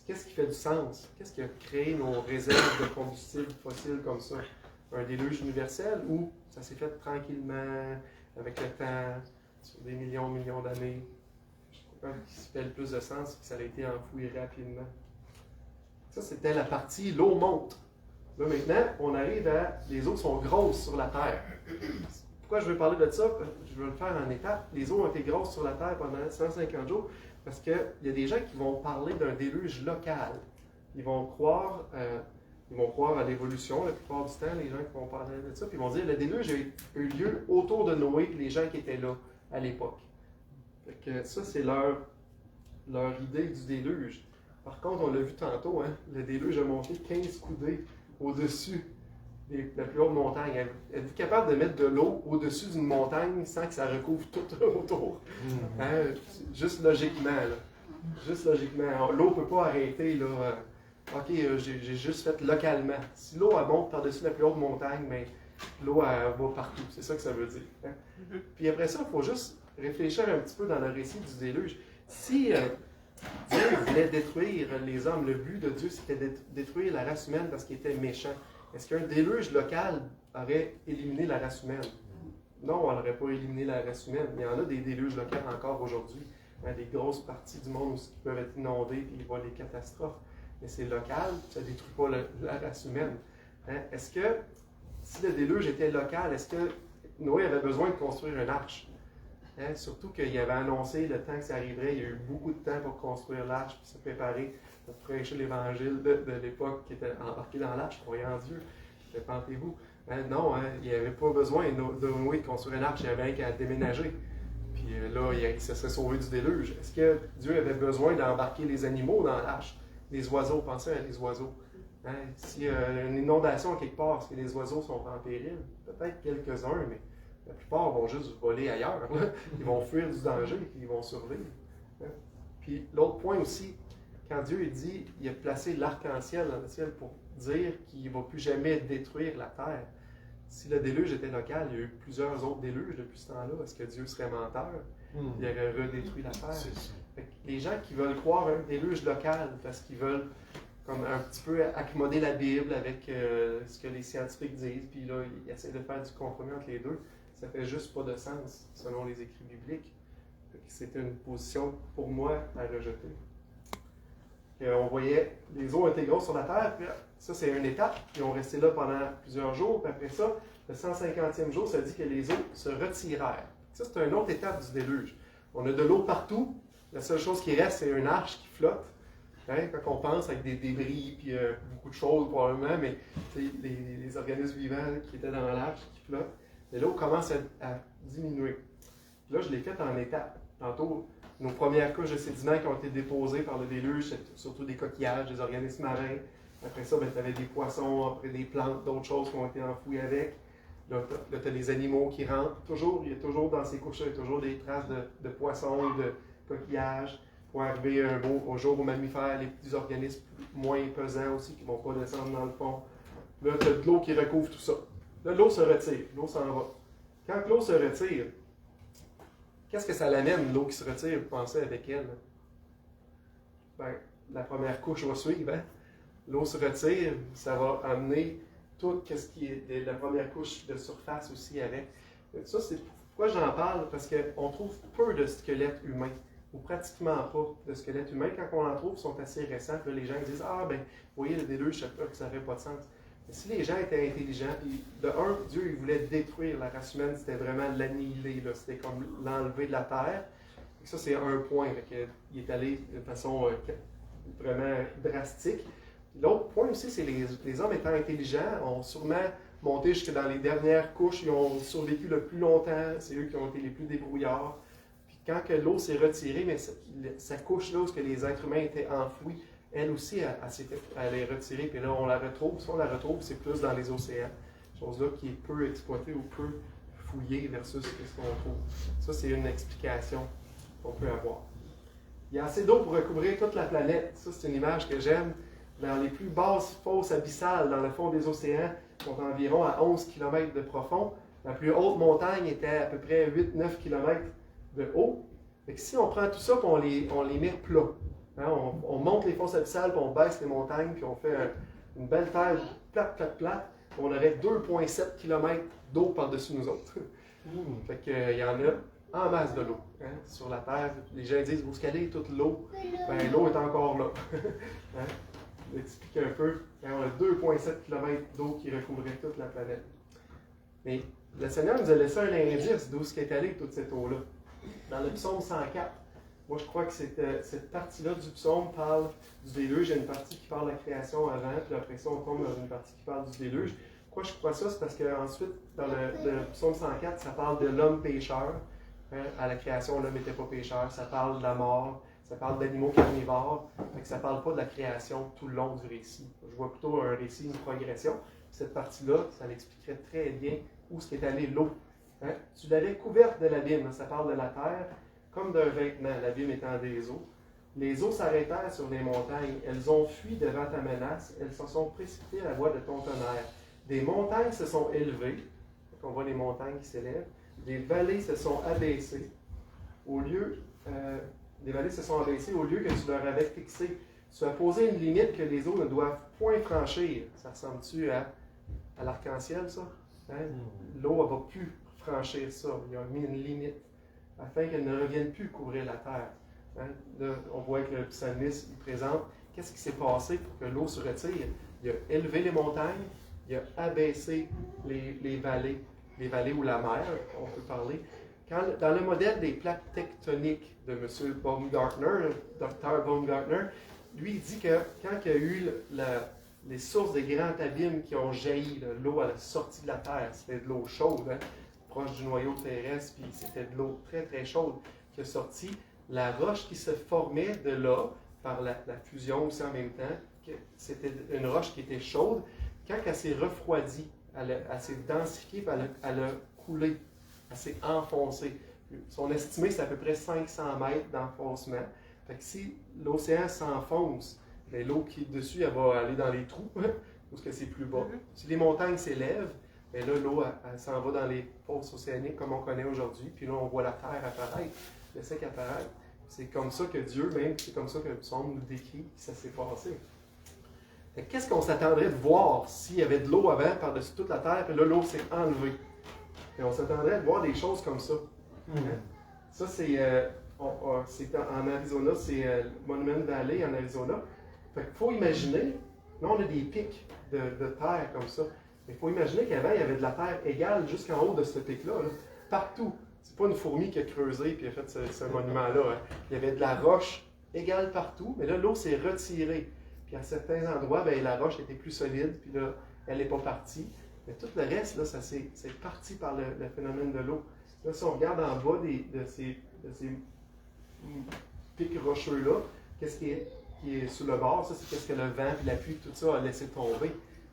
Qu'est-ce qui fait du sens? Qu'est-ce qui a créé nos réserves de combustibles fossiles comme ça? Un déluge universel ou ça s'est fait tranquillement, avec le temps, sur des millions d'années? Qui fait le plus de sens, c'est que ça a été enfoui rapidement. Ça, c'était la partie l'eau monte. Là, maintenant, on arrive à les eaux sont grosses sur la Terre. Pourquoi je veux parler de ça? Je veux le faire en étapes. Les eaux ont été grosses sur la Terre pendant 150 jours parce qu'il y a des gens qui vont parler d'un déluge local. Ils vont croire à l'évolution la plupart du temps, les gens qui vont parler de ça, puis ils vont dire que le déluge a eu lieu autour de Noé et les gens qui étaient là à l'époque. Fait que ça, c'est leur idée du déluge. Par contre, on l'a vu tantôt, hein, le déluge a monté 15 coudées au-dessus de la plus haute montagne. Êtes-vous capable de mettre de l'eau au-dessus d'une montagne sans que ça recouvre tout autour? Hein? Juste logiquement. Là. Juste logiquement. L'eau ne peut pas arrêter. Là. OK, j'ai juste fait localement. Si l'eau monte par-dessus la plus haute montagne, mais l'eau va partout. C'est ça que ça veut dire. Hein? Puis après ça, il faut juste réfléchir un petit peu dans le récit du déluge. Si Dieu voulait détruire les hommes, le but de Dieu, c'était de détruire la race humaine parce qu'il était méchant. Est-ce qu'un déluge local aurait éliminé la race humaine? Non, elle n'aurait pas éliminé la race humaine. Il y en a des déluges locaux encore aujourd'hui. Des grosses parties du monde qui peuvent être inondées et il y a des catastrophes. Mais c'est local, ça ne détruit pas la race humaine. Est-ce que, si le déluge était local, est-ce que Noé avait besoin de construire une arche? Surtout qu'il avait annoncé le temps que ça arriverait. Il y a eu beaucoup de temps pour construire l'arche, pour se préparer, pour prêcher l'évangile de l'époque qui était embarqué dans l'arche, croyant en Dieu. Répentez-vous. Non, il n'y avait pas besoin de Noé de construire une arche, il y avait qu'à déménager. Puis là, il se serait sauvé du déluge. Est-ce que Dieu avait besoin d'embarquer les animaux dans l'arche? Les oiseaux, pensez à les oiseaux. S'il y a une inondation quelque part, est-ce que les oiseaux sont en péril? Peut-être quelques-uns, mais la plupart vont juste voler ailleurs. Ils vont fuir du danger et ils vont survivre. Puis l'autre point aussi, quand Dieu dit il a placé l'arc-en-ciel dans le ciel pour dire qu'il ne va plus jamais détruire la terre. Si le déluge était local, il y a eu plusieurs autres déluges depuis ce temps-là. Est-ce que Dieu serait menteur? Il aurait redétruit la terre. Fait que les gens qui veulent croire un déluge local parce qu'ils veulent comme un petit peu accommoder la Bible avec ce que les scientifiques disent, puis là, ils essaient de faire du compromis entre les deux, ça fait juste pas de sens selon les écrits bibliques. C'était une position pour moi à rejeter. On voyait les eaux étaient grosses sur la terre, puis ça c'est une étape, puis ils ont resté là pendant plusieurs jours, puis après ça, le 150e jour, ça dit que les eaux se retirèrent. Ça c'est une autre étape du déluge. On a de l'eau partout, la seule chose qui reste c'est une arche qui flotte. Quand on pense avec des débris, puis beaucoup de choses probablement, mais les organismes vivants qui étaient dans l'arche qui flottent, et l'eau commence à diminuer. Là, je l'ai fait en étapes. Tantôt, nos premières couches de sédiments qui ont été déposées par le déluge, c'est surtout des coquillages, des organismes marins. Après ça, tu avais des poissons, après des plantes, d'autres choses qui ont été enfouies avec. Là, tu as les animaux qui rentrent. Il y a toujours dans ces couches-là, il y a toujours des traces de poissons et de coquillages. Pour arriver au jour aux mammifères, les petits organismes moins pesants aussi qui ne vont pas descendre dans le fond. Là, tu as de l'eau qui recouvre tout ça. Là, l'eau se retire, l'eau s'en va. Quand l'eau se retire, qu'est-ce que ça l'amène, l'eau qui se retire, vous pensez avec elle? Ben, la première couche va suivre. L'eau se retire, ça va amener tout ce qui est de la première couche de surface aussi avec. Ça, c'est pourquoi j'en parle, parce qu'on trouve peu de squelettes humains, ou pratiquement pas de squelettes humains. Quand on en trouve, ils sont assez récents. Puis là, les gens disent « Ah, ben, vous voyez, le déluge, je sais pas que ça n'aurait pas de sens. » Mais si les gens étaient intelligents, puis de un, Dieu il voulait détruire la race humaine, c'était vraiment l'annihiler, c'était comme l'enlever de la terre. Et ça, c'est un point. Il est allé de façon vraiment drastique. L'autre point aussi, c'est les hommes étant intelligents ont sûrement monté jusque dans les dernières couches, ils ont survécu le plus longtemps, c'est eux qui ont été les plus débrouillards. Puis quand que l'eau s'est retirée, mais sa couche là où les êtres humains étaient enfouis, elle aussi, elle est retirée, puis là, on la retrouve. Si on la retrouve, c'est plus dans les océans. Chose-là qui est peu exploitée ou peu fouillée versus ce qu'on trouve. Ça, c'est une explication qu'on peut avoir. Il y a assez d'eau pour recouvrir toute la planète. Ça, c'est une image que j'aime. Dans les plus basses fosses abyssales, dans le fond des océans, qui sont environ à 11 km de profond, la plus haute montagne était à peu près 8-9 km de haut. Fait que si on prend tout ça et on les met plat, on monte les fosses abyssales, puis on baisse les montagnes, puis on fait une belle terre plate, on aurait 2,7 km d'eau par-dessus nous autres. Fait qu'il y en a en masse de l'eau sur la Terre. Les gens disent, où est-ce qu'elle est, toute l'eau? Ben, l'eau est encore là. Je vais expliquer un peu. On a 2,7 km d'eau qui recouvrait toute la planète. Mais le Seigneur nous a laissé un indice d'où est allée toute cette eau-là. Dans le psaume 104, moi je crois que cette partie-là du psaume parle du déluge. Il y a une partie qui parle de la création avant, puis après ça on tombe dans une partie qui parle du déluge. Pourquoi je crois ça? C'est parce qu'ensuite, dans le psaume 104, ça parle de l'homme pécheur. À la création, l'homme n'était pas pécheur. Ça parle de la mort. Ça parle d'animaux carnivores. Ça ne parle pas de la création tout le long du récit. Je vois plutôt un récit, une progression. Cette partie-là, ça l'expliquerait très bien où est allée l'eau. Tu l'avais couverte de l'abîme. Ça parle de la terre comme d'un vêtement, l'abîme étant des eaux. Les eaux s'arrêtèrent sur les montagnes. Elles ont fui devant ta menace. Elles se sont précipitées à la voix de ton tonnerre. Des montagnes se sont élevées. On voit les montagnes qui s'élèvent. Des vallées se sont abaissées. Des vallées se sont abaissées au lieu que tu leur avais fixé. Tu as posé une limite que les eaux ne doivent point franchir. Ça ressemble-tu à à l'arc-en-ciel, ça. Hein? L'eau, elle ne va plus franchir ça. Il a mis une limite afin qu'elle ne revienne plus couvrir la terre. Hein? Là, on voit que le psalmiste il présente qu'est-ce qui s'est passé pour que l'eau se retire. Il a élevé les montagnes, il a abaissé les vallées ou la mer, on peut parler. Dans le modèle des plaques tectoniques de M. Baumgartner, le Dr. Baumgartner, lui, il dit que quand il y a eu les sources de grands abîmes qui ont jailli, l'eau à la sortie de la terre, c'était de l'eau chaude, hein, proche du noyau terrestre, puis c'était de l'eau très très chaude qui est sortie. La roche qui se formait de là, par la fusion aussi en même temps, c'était une roche qui était chaude. Quand elle s'est refroidie, elle s'est densifiée, puis elle a coulé, elle s'est enfoncée. Son estimé, c'est à peu près 500 mètres d'enfoncement. Fait que si l'océan s'enfonce, l'eau qui est dessus, elle va aller dans les trous, parce que c'est plus bas. Si les montagnes s'élèvent, bien là, l'eau, elle s'en va dans les fosses océaniques comme on connaît aujourd'hui. Puis là, on voit la terre apparaître, le sec apparaître. C'est comme ça que Dieu, même, c'est comme ça que le psaume nous décrit que ça s'est passé. Qu'est-ce qu'on s'attendrait de voir s'il y avait de l'eau avant par-dessus toute la terre, puis là, l'eau s'est enlevée? Et on s'attendrait de voir des choses comme ça. Hein? Ça, c'est en Arizona, c'est Monument Valley en Arizona. Fait qu'il faut imaginer, là, on a des pics de terre comme ça. Il faut imaginer qu'avant, il y avait de la terre égale jusqu'en haut de ce pic-là, là, partout. C'est pas une fourmi qui a creusé et a fait ce monument-là. Hein. Il y avait de la roche égale partout, mais là, l'eau s'est retirée. Puis à certains endroits, bien, la roche était plus solide, puis là, elle n'est pas partie. Mais tout le reste, là, c'est parti par le phénomène de l'eau. Là, si on regarde en bas de ces pics rocheux-là, qu'est-ce qui est sur le bord? Ça, c'est qu'est-ce que le vent et la pluie, tout ça a laissé tomber.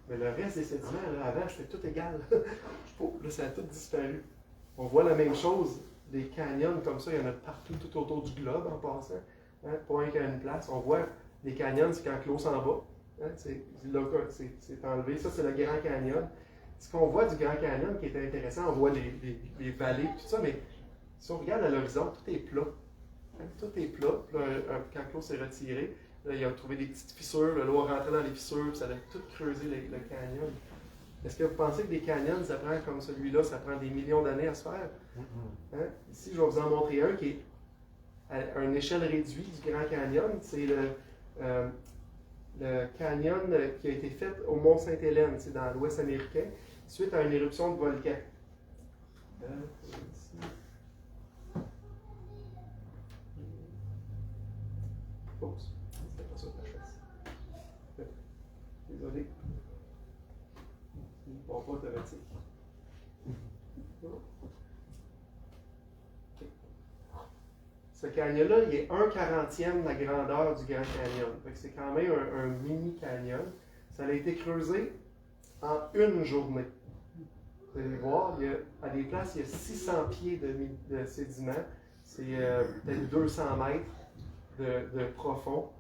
Mais le reste des sédiments, là, avant, c'était tout égal. Là, ça a tout disparu. On voit la même chose, des canyons comme ça, il y en a partout, tout autour du globe en passant. Hein, pas un qu'à une place. On voit des canyons, c'est quand l'eau s'en va. Hein, c'est enlevé. Ça, c'est le Grand Canyon. Ce qu'on voit du Grand Canyon qui est intéressant, on voit les vallées, tout ça, mais si on regarde à l'horizon, tout est plat. Hein, tout est plat. Là, quand l'eau s'est retirée, là, il a trouvé des petites fissures, l'eau est rentrée dans les fissures, puis ça a tout creusé le canyon. Est-ce que vous pensez que des canyons, ça prend comme celui-là, ça prend des millions d'années à se faire? Hein? Ici, je vais vous en montrer un qui est à une échelle réduite du Grand Canyon. C'est le canyon qui a été fait au Mont Sainte-Hélène, c'est dans l'Ouest américain, suite à une éruption de volcan. Oups, c'était pas ça que je fasse. Désolé. Bon, pas automatique. Ce canyon-là, il est 1/40e de la grandeur du Grand Canyon. C'est quand même un mini canyon. Ça a été creusé en une journée. Vous allez voir, à des places, il y a 600 pieds de sédiments. C'est peut-être 200 mètres de profond.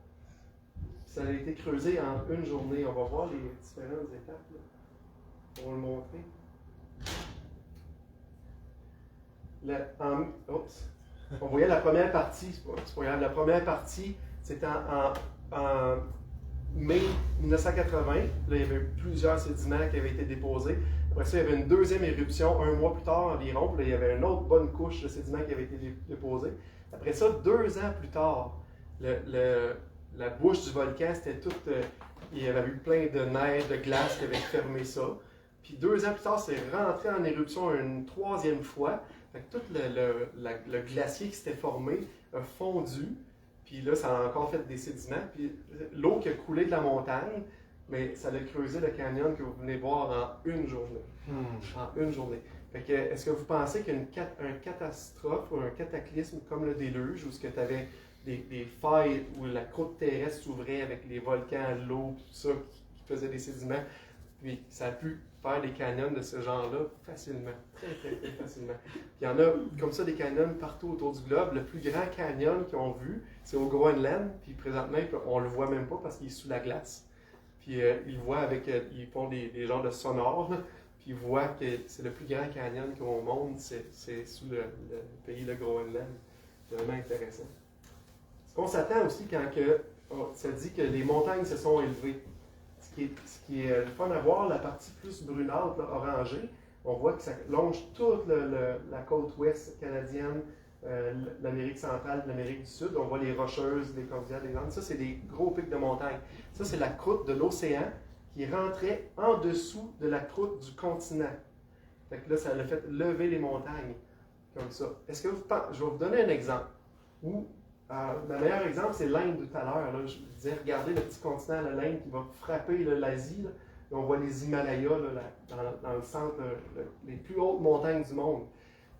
Ça a été creusé en une journée. On va voir les différentes étapes. Là. On va le montrer. On voyait la première partie. La première partie, c'était en mai 1980. Là, il y avait plusieurs sédiments qui avaient été déposés. Après ça, il y avait une deuxième éruption, un mois plus tard environ. Puis là, il y avait une autre bonne couche de sédiments qui avait été déposée. Après ça, 2 ans plus tard, la bouche du volcan, c'était toute... il y avait eu plein de neige, de glace qui avait fermé ça. Puis 2 ans plus tard, c'est rentré en éruption une 3e fois. Fait que tout le glacier qui s'était formé a fondu. Puis là, ça a encore fait des sédiments. Puis l'eau qui a coulé de la montagne, mais ça a creusé le canyon que vous venez voir en une journée. En une journée. Fait que, est-ce que vous pensez qu'une catastrophe ou un cataclysme comme le déluge, où tu avais des failles où la croûte terrestre s'ouvrait avec les volcans, l'eau, tout ça qui faisait des sédiments, puis ça a pu faire des canyons de ce genre-là facilement, très, très, très facilement. Puis il y en a comme ça des canyons partout autour du globe. Le plus grand canyon qu'ils ont vu, c'est au Groenland, puis présentement, on le voit même pas parce qu'il est sous la glace. Puis ils le voient ils font des genres de sonores, puis ils voient que c'est le plus grand canyon au monde, c'est sous le pays, le Groenland. C'est vraiment intéressant. Ce qu'on s'attend aussi quand ça dit que les montagnes se sont élevées. Ce ce qui est le fun à voir, la partie plus brunâtre, là, orangée, on voit que ça longe toute la côte ouest canadienne, l'Amérique centrale, l'Amérique du Sud. On voit les Rocheuses, les Cordillères des Andes. Ça, c'est des gros pics de montagne. Ça, c'est la croûte de l'océan qui rentrait en dessous de la croûte du continent. Fait que là, ça a fait lever les montagnes comme ça. Est-ce que vous pensez, je vais vous donner un exemple. Le meilleur exemple, c'est l'Inde tout à l'heure. Je vous disais, regardez le petit continent, l'Inde, qui va frapper l'Asie. On voit les Himalayas dans le centre, les plus hautes montagnes du monde.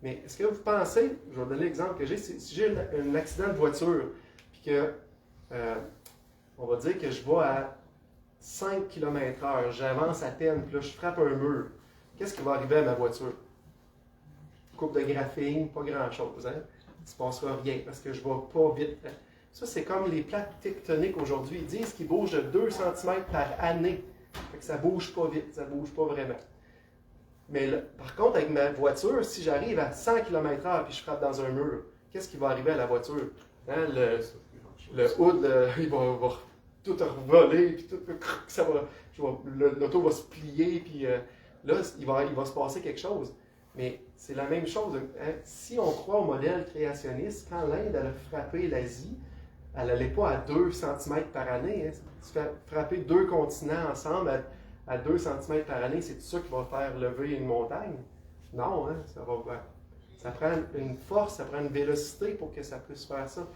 Mais est-ce que vous pensez, je vais vous donner l'exemple que j'ai, si j'ai un accident de voiture, puis que, on va dire que je vais à 5 km/h, j'avance à peine, puis là, je frappe un mur, qu'est-ce qui va arriver à ma voiture? Coupe de graphing, pas grand-chose, hein? Il ne se passera rien, parce que je ne vais pas vite. Ça, c'est comme les plaques tectoniques aujourd'hui. Ils disent qu'ils bougent de 2 cm par année. Fait que ça ne bouge pas vite, ça ne bouge pas vraiment. Mais là, par contre, avec ma voiture, si j'arrive à 100 km/h et je frappe dans un mur, qu'est-ce qui va arriver à la voiture? Hein, le hood, il va tout revoler, puis l'auto va se plier, puis là, il va se passer quelque chose. Mais c'est la même chose. Hein? Si on croit au modèle créationniste, quand l'Inde a frappé l'Asie, elle n'allait pas à 2 cm par année. Hein? Tu fais frapper 2 continents ensemble à 2 cm par année, c'est ça qui va faire lever une montagne? Non, hein? Ça prend une force, ça prend une vélocité pour que ça puisse faire ça.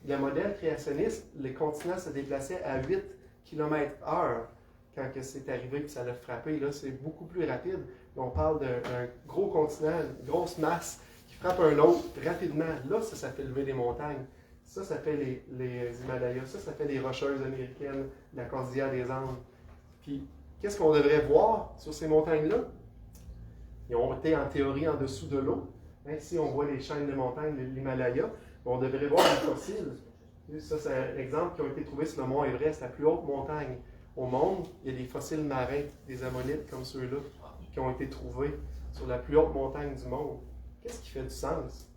Le modèle créationniste, les continents se déplaçaient à 8 km/h quand c'est arrivé et ça l'a frappé. Là, c'est beaucoup plus rapide. On parle d'un gros continent, une grosse masse qui frappe un autre rapidement. Là, ça fait lever des montagnes. Ça fait les Himalayas. Ça fait les Rocheuses américaines, la Cordillère des Andes. Puis, qu'est-ce qu'on devrait voir sur ces montagnes-là? Ils ont été en théorie en dessous de l'eau. Hein, ici, on voit les chaînes de montagnes de l'Himalaya. On devrait voir des fossiles. Ça, c'est un exemple qui a été trouvé sur le mont Everest, la plus haute montagne au monde. Il y a des fossiles marins, des ammonites comme ceux-là, qui ont été trouvés sur la plus haute montagne du monde. Qu'est-ce qui fait du sens?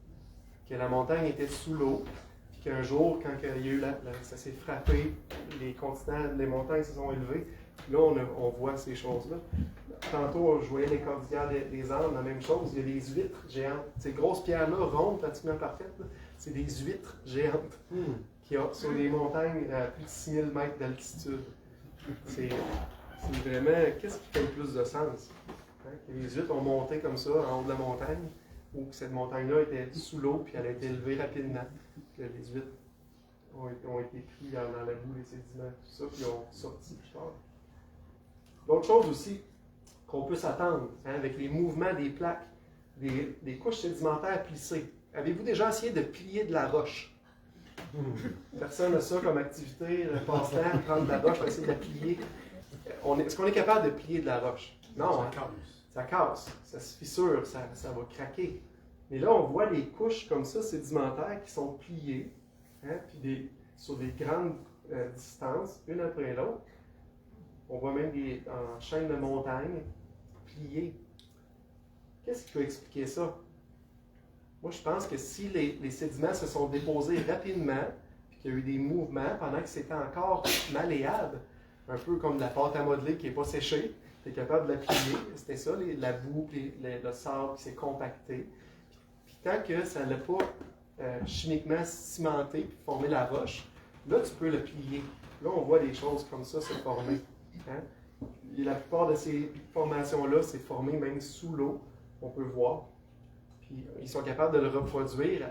Que la montagne était sous l'eau, puis qu'un jour, quand il y a eu ça s'est frappé, les continents, les montagnes se sont élevées, puis là, on voit ces choses-là. Tantôt, je voyais les Cordillères des Andes, la même chose. Il y a des huîtres géantes. Ces grosses pierres-là, rondes, pratiquement parfaites, c'est des huîtres géantes qui ont sur les montagnes à plus de 6000 mètres d'altitude. C'est vraiment, qu'est-ce qui fait le plus de sens? Hein? Que les huîtres ont monté comme ça en haut de la montagne, ou que cette montagne-là était sous l'eau puis elle a été élevée rapidement. Que les huîtres ont été pris dans la boue, les sédiments, tout ça, puis ont sorti plus tard. L'autre chose aussi qu'on peut s'attendre, hein, avec les mouvements des plaques, des couches sédimentaires plissées. Avez-vous déjà essayé de plier de la roche? Personne n'a ça comme activité, le passe-temps, prendre de la roche, essayer de la plier. Est-ce qu'on est capable de plier de la roche? Non, ça casse, ça se fissure, ça va craquer. Mais là, on voit des couches comme ça, sédimentaires, qui sont pliées, hein, puis sur des grandes distances, une après l'autre. On voit même en chaîne de montagne, pliées. Qu'est-ce qui peut expliquer ça? Moi, je pense que si les sédiments se sont déposés rapidement, puis qu'il y a eu des mouvements pendant que c'était encore malléable, un peu comme de la pâte à modeler qui n'est pas séchée, tu es capable de la plier, c'était ça, la boue, le sable qui s'est compacté. Puis tant que ça ne l'a pas chimiquement cimenté puis formé la roche, là, tu peux le plier. Là, on voit des choses comme ça se former. Hein? Et la plupart de ces formations-là, c'est formé même sous l'eau, on peut voir. Puis ils sont capables de le reproduire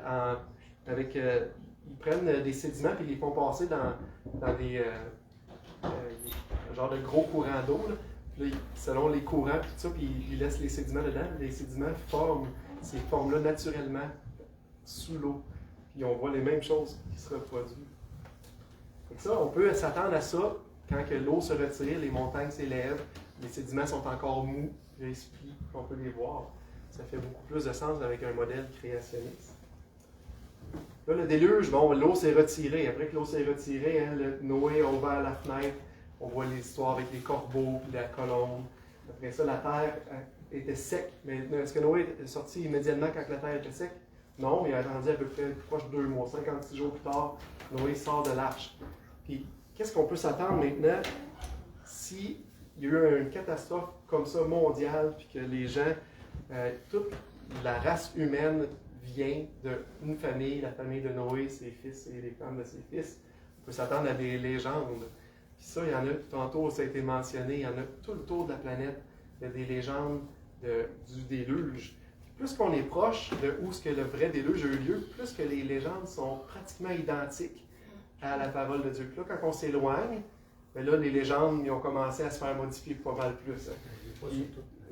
avec. Ils prennent des sédiments et ils les font passer dans des genre de gros courants d'eau. Puis là, selon les courants, tout ça, puis ils laissent les sédiments dedans. Les sédiments forment ces formes-là naturellement sous l'eau. Puis on voit les mêmes choses qui se reproduisent. Donc ça, on peut s'attendre à ça quand que l'eau se retire, les montagnes s'élèvent, les sédiments sont encore mous, puis ils se plient, on peut les voir. Ça fait beaucoup plus de sens avec un modèle créationniste. Là, le déluge, bon, l'eau s'est retirée. Après que l'eau s'est retirée, hein, Noé a ouvert la fenêtre. On voit les histoires avec les corbeaux et la colombe. Après ça, la terre était sec. Mais est-ce que Noé est sorti immédiatement quand la terre était sec? Non, mais il a attendu à peu près proche de 2 mois. 56 jours plus tard, Noé sort de l'arche. Puis, qu'est-ce qu'on peut s'attendre maintenant si il y a eu une catastrophe comme ça mondiale, puis que les gens, toute la race humaine vient d'une famille, la famille de Noé, ses fils et les femmes de ses fils, on peut s'attendre à des légendes. Puis ça, il y en a, tantôt ça a été mentionné, il y en a tout le tour de la planète, il y a des légendes du déluge. Plus qu'on est proche de où ce que le vrai déluge a eu lieu, plus que les légendes sont pratiquement identiques à la parole de Dieu. Puis là, quand on s'éloigne, bien là, les légendes ils ont commencé à se faire modifier pas mal plus.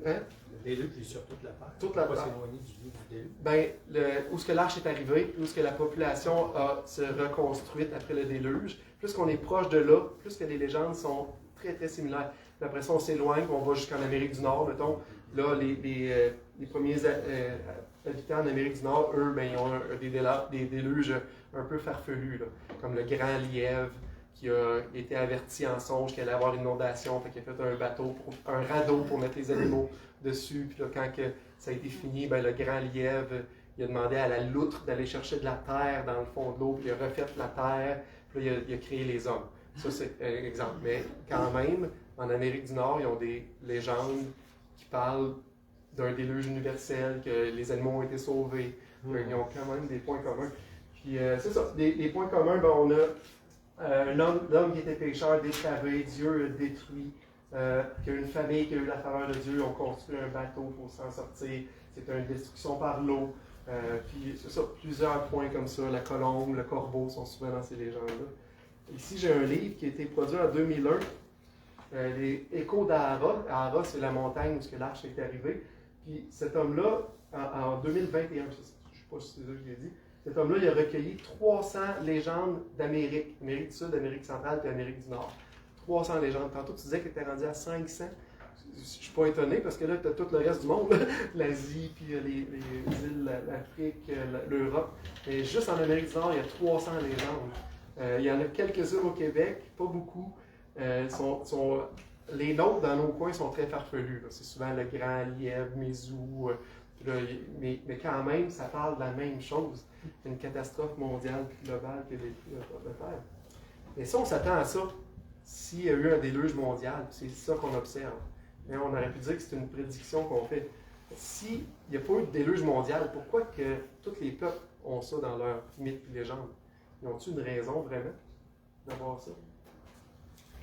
Le déluge est sur toute la terre. Toute la terre. Pas s'éloigner du déluge. Bien, où ce que l'arche est arrivée, où ce que la population a se reconstruite après le déluge, plus qu'on est proche de là, plus que les légendes sont très, très similaires. Puis après ça, on s'éloigne, on va jusqu'en Amérique du Nord, mettons. Là, les premiers habitants en Amérique du Nord, eux, ben, ils ont des déluges un peu farfelus, là, comme le grand lièvre qui a été averti en songe qu'il allait avoir une inondation, fait qu'il a fait un radeau pour mettre les animaux dessus. Puis là, quand ça a été fini, ben, le grand lièvre, il a demandé à la loutre d'aller chercher de la terre dans le fond de l'eau, puis il a refait la terre, puis là, il a créé les hommes. Ça, c'est un exemple. Mais quand même, en Amérique du Nord, ils ont des légendes qui parlent d'un déluge universel, que les animaux ont été sauvés. Ils ont quand même des points communs. Puis c'est ça, des points communs, ben, on a l'homme qui était pécheur, dépravé, Dieu a détruit, qu'il y a une famille qui a eu la faveur de Dieu, ont construit un bateau pour s'en sortir. C'était une destruction par l'eau. Puis c'est ça, plusieurs points comme ça. La colombe, le corbeau sont souvent dans ces légendes-là. Ici, j'ai un livre qui a été produit en 2001. Les Échos d'Ara. Ara, c'est la montagne où l'arche est arrivée. Puis cet homme-là, en 2021, je ne sais pas si c'est ça que je l'ai dit, cet homme-là, il a recueilli 300 légendes d'Amérique, Amérique du Sud, Amérique centrale et Amérique du Nord. 300 légendes. Tantôt, tu disais que tu étais rendu à 500. Je ne suis pas étonné parce que là, tu as tout le reste du monde, l'Asie, puis les îles, l'Afrique, l'Europe. Et juste en Amérique du Nord, il y a 300 légendes. Il y en a quelques-unes au Québec, pas beaucoup. Les nôtres dans nos coins sont très farfelus. C'est souvent le grand lièvre, Mézou, mais quand même, ça parle de la même chose. Une catastrophe mondiale globale qui a détruit la Terre. Et ça, on s'attend à ça s'il y a eu un déluge mondial. C'est ça qu'on observe. Mais on aurait pu dire que c'est une prédiction qu'on fait. S'il n'y a pas eu de déluge mondial, pourquoi que tous les peuples ont ça dans leurs mythes et légendes? Ils ont-ils une raison vraiment d'avoir ça?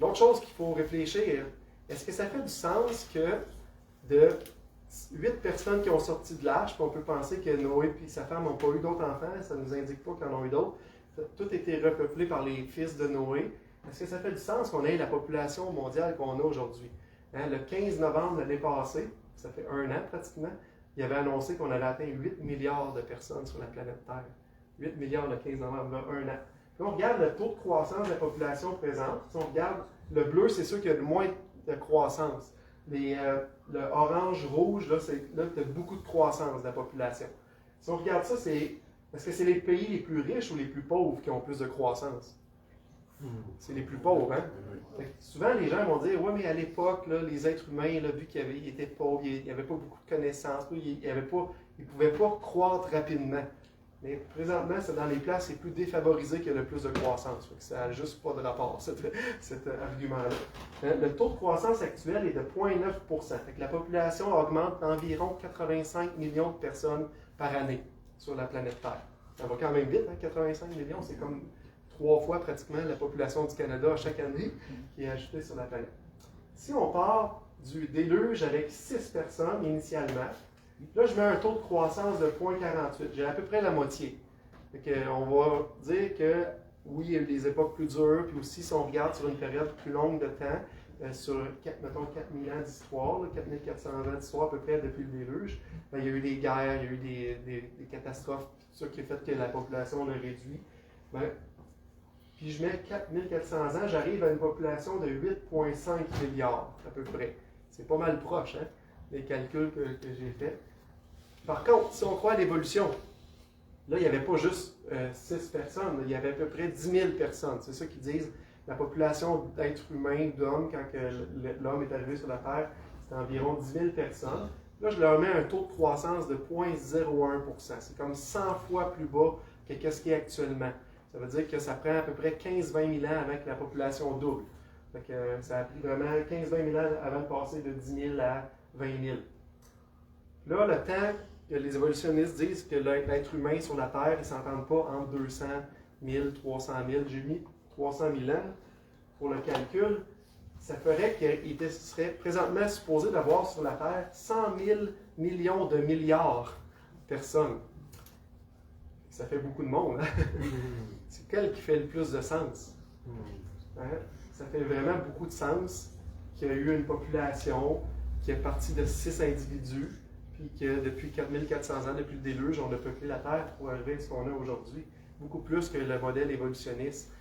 L'autre chose qu'il faut réfléchir, est-ce que ça fait du sens que de 8 personnes qui ont sorti de l'arche, puis on peut penser que Noé et sa femme n'ont pas eu d'autres enfants, ça ne nous indique pas qu'ils en ont eu d'autres, tout a été repeuplé par les fils de Noé. Est-ce que ça fait du sens qu'on ait la population mondiale qu'on a aujourd'hui? Le 15 novembre l'année passée, ça fait un an pratiquement, il avait annoncé qu'on allait atteindre 8 milliards de personnes sur la planète Terre. 8 milliards le 15 novembre, là, un an. Puis on regarde le taux de croissance de la population présente. Si on regarde le bleu, c'est sûr qu'il y a le moins de croissance. Le orange-rouge, là, tu as beaucoup de croissance de la population. Si on regarde ça, est-ce que c'est les pays les plus riches ou les plus pauvres qui ont plus de croissance? C'est les plus pauvres, hein? Souvent, les gens vont dire, oui, mais à l'époque, là, les êtres humains, là, vu qu'ils étaient pauvres, ils n'avaient pas beaucoup de connaissances, ils ne pouvaient pas croître rapidement. Mais présentement, c'est dans les places les plus défavorisées qu'il y a le plus de croissance. Ça n'a juste pas de rapport, cet argument-là. Le taux de croissance actuel est de 0,9 %. La population augmente d'environ 85 millions de personnes par année sur la planète Terre. Ça va quand même vite, hein? 85 millions, c'est comme 3 fois pratiquement la population du Canada chaque année qui est ajoutée sur la planète. Si on part du déluge avec 6 personnes initialement, là je mets un taux de croissance de 0,48. J'ai à peu près la moitié. On va dire que oui, il y a eu des époques plus dures, puis aussi si on regarde sur une période plus longue de temps, sur mettons 4000 ans d'histoire, 4400 ans d'histoire à peu près depuis le déluge, il y a eu des guerres, il y a eu des catastrophes, tout ça qui a fait que la population a réduit. Puis je mets 4400 ans, j'arrive à une population de 8,5 milliards à peu près. C'est pas mal proche, hein, les calculs que j'ai faits. Par contre, si on croit à l'évolution, là, il n'y avait pas juste 6 personnes, il y avait à peu près 10 000 personnes. C'est ça qu'ils disent. La population d'êtres humains, d'hommes, quand l'homme est arrivé sur la Terre, c'était environ 10 000 personnes. Là, je leur mets un taux de croissance de 0,01 %. C'est comme 100 fois plus bas que ce qui est actuellement. Ça veut dire que ça prend à peu près 15-20 000 ans avant que la population double. Fait que, ça a pris vraiment 15-20 000 ans avant de passer de 10 000 à 20 000. Là, le temps que les évolutionnistes disent que l'être humain sur la Terre, ils ne s'entendent pas entre 200 000, 300 000. J'ai mis 300 000 ans pour le calcul. Ça ferait qu'il serait présentement supposé d'avoir sur la Terre 100 000 millions de milliards de personnes. Ça fait beaucoup de monde. Hein? C'est quel qui fait le plus de sens? Hein? Ça fait vraiment beaucoup de sens qu'il y a eu une population qui est partie de 6 individus, puis que depuis 4400 ans, depuis le déluge, on a peuplé la Terre pour arriver à ce qu'on a aujourd'hui. Beaucoup plus que le modèle évolutionniste,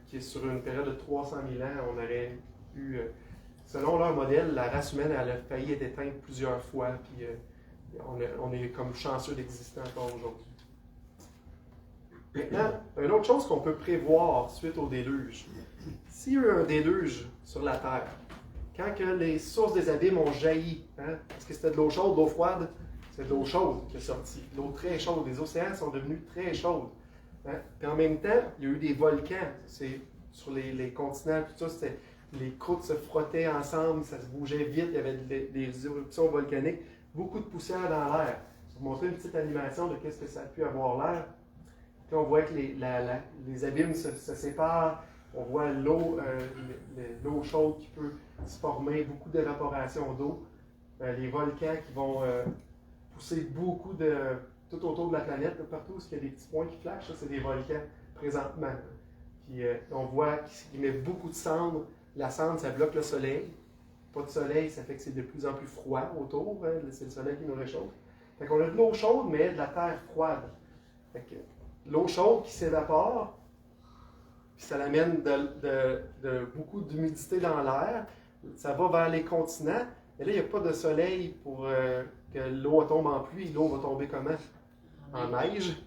qui est sur une période de 300 000 ans, on aurait eu, selon leur modèle, la race humaine elle a failli être éteinte plusieurs fois, puis on est comme chanceux d'exister encore aujourd'hui. Maintenant, une autre chose qu'on peut prévoir suite au déluge. S'il y a eu un déluge sur la Terre, quand que les sources des abîmes ont jailli, hein, est-ce que c'était de l'eau chaude, de l'eau froide? C'est de l'eau chaude qui est sortie, de l'eau très chaude. Les océans sont devenus très chauds. Hein? Puis en même temps, il y a eu des volcans. C'est, sur les continents, tout ça, les croûtes se frottaient ensemble, ça se bougeait vite, il y avait des éruptions volcaniques, beaucoup de poussière dans l'air. Je vais vous montrer une petite animation de ce que ça a pu avoir l'air. Puis on voit que les abîmes se séparent. On voit l'eau chaude qui peut se former, beaucoup d'évaporation d'eau. Les volcans qui vont pousser beaucoup tout autour de la planète, partout où il y a des petits points qui flashent, ça c'est des volcans présentement. Puis on voit qu'il met beaucoup de cendres. La cendre, ça bloque le soleil. Pas de soleil, ça fait que c'est de plus en plus froid autour. Hein? C'est le soleil qui nous réchauffe. Fait qu'on a de l'eau chaude, mais de la terre froide. Fait que l'eau chaude qui s'évapore, puis ça l'amène de beaucoup d'humidité dans l'air. Ça va vers les continents. Et là, il n'y a pas de soleil pour que l'eau tombe en pluie. L'eau va tomber comment? En neige.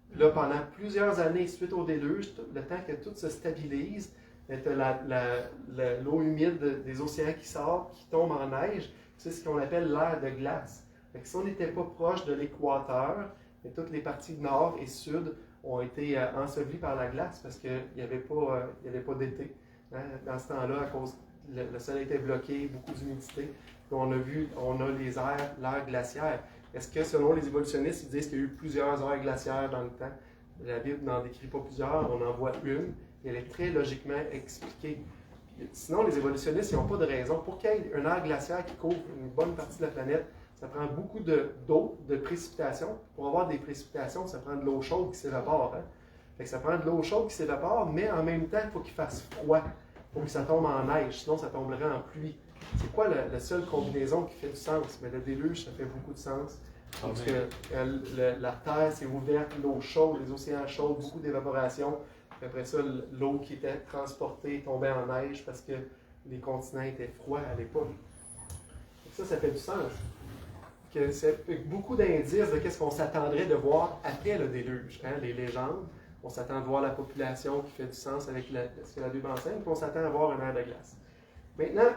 Puis là, pendant plusieurs années, suite au déluge, le temps que tout se stabilise, tu as l'eau humide des océans qui sort, qui tombe en neige. C'est ce qu'on appelle l'ère de glace. Fait que si on n'était pas proche de l'équateur, toutes les parties nord et sud ont été ensevelies par la glace parce qu'il n'y avait pas d'été. Hein? Dans ce temps-là, à cause le soleil était bloqué, beaucoup d'humidité. On a l'ère glaciaire. Est-ce que, selon les évolutionnistes, ils disent qu'il y a eu plusieurs ères glaciaires dans le temps? La Bible n'en décrit pas plusieurs, on en voit une, et elle est très logiquement expliquée. Sinon, les évolutionnistes, ils n'ont pas de raison. Pour qu'il y ait une ère glaciaire qui couvre une bonne partie de la planète, ça prend beaucoup d'eau, de précipitations. Pour avoir des précipitations, ça prend de l'eau chaude qui s'évapore. Hein? Fait que ça prend de l'eau chaude qui s'évapore, mais en même temps, il faut qu'il fasse froid pour que ça tombe en neige, sinon ça tomberait en pluie. C'est quoi la seule combinaison qui fait du sens? Mais le déluge, ça fait beaucoup de sens. Parce que la Terre s'est ouverte, l'eau chaude, les océans chauds, beaucoup d'évaporation. Après ça, l'eau qui était transportée tombait en neige parce que les continents étaient froids à l'époque. Ça fait du sens. C'est beaucoup d'indices de ce qu'on s'attendrait de voir après le déluge. Hein? Les légendes, on s'attend de voir la population qui fait du sens avec ce que la Bible enseigne, puis on s'attend à voir une ère de glace. Maintenant,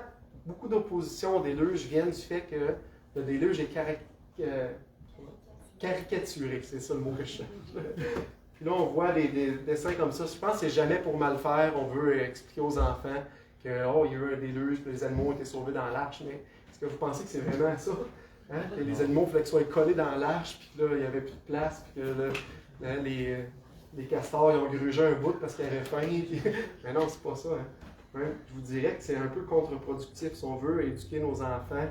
beaucoup d'oppositions au déluge viennent du fait que le déluge est caricaturé, c'est ça le mot que je cherche. Puis là, on voit des dessins comme ça. Je pense que c'est jamais pour mal faire. On veut expliquer aux enfants qu'il y a eu un déluge, que les animaux ont été sauvés dans l'arche, mais est-ce que vous pensez que c'est vraiment ça? Hein? Que les animaux, il fallait qu'ils soient collés dans l'arche, puis là, il n'y avait plus de place, puis que là, les castors, ils ont grugé un bout parce qu'ils avaient faim. Puis... Mais non, c'est pas ça. Hein? Hein? Je vous dirais que c'est un peu contre-productif si on veut éduquer nos enfants,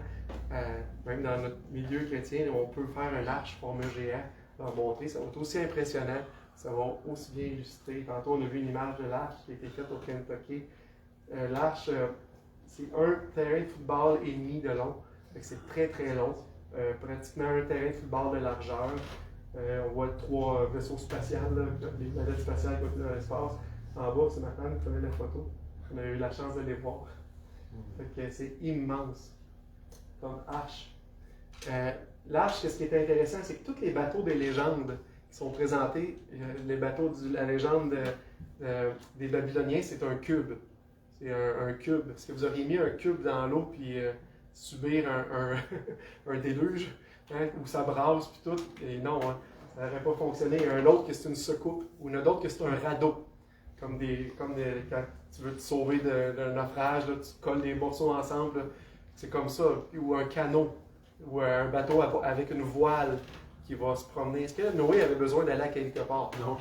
même dans notre milieu chrétien, on peut faire un arche formé géant, leur montrer, ça va être aussi impressionnant, ça va aussi bien illustrer. Tantôt, on a vu une image de l'arche qui a été faite au Kentucky. L'arche, c'est un terrain de football et demi de long. C'est très très long, pratiquement un terrain de football de largeur. On voit 3 vaisseaux spatials, les navettes spatiales qui vont dans l'espace. En bas, c'est ma femme qui prenait la photo. On a eu la chance de les voir. Fait que c'est immense comme arche. L'arche, ce qui est intéressant, c'est que tous les bateaux des légendes qui sont présentés, les bateaux de la légende des Babyloniens, c'est un cube. C'est un cube. Est-ce que vous auriez mis un cube dans l'eau puis subir un déluge, hein, où ça brasse puis tout? Et non, hein, ça n'aurait pas fonctionné. Il y a un autre que c'est une soucoupe, ou il y en a d'autres que c'est un radeau. Comme quand tu veux te sauver d'un naufrage, là, tu colles des morceaux ensemble, là. C'est comme ça. Ou un canot, ou un bateau avec une voile qui va se promener. Est-ce que Noé avait besoin d'aller à quelque part? Non.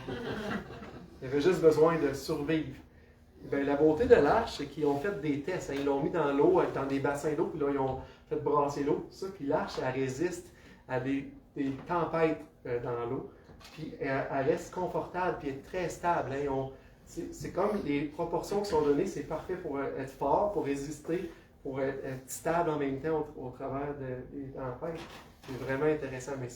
Il avait juste besoin de survivre. Bien, la beauté de l'arche, c'est qu'ils ont fait des tests. Ils l'ont mis dans l'eau, dans des bassins d'eau, puis là, ils ont fait brasser l'eau, tout ça. Puis l'arche, elle résiste à des tempêtes dans l'eau. Puis elle reste confortable, puis elle est très stable. Hein. C'est comme les proportions qui sont données, c'est parfait pour être fort, pour résister, pour être stable en même temps au travers des tempêtes. C'est vraiment intéressant. Mais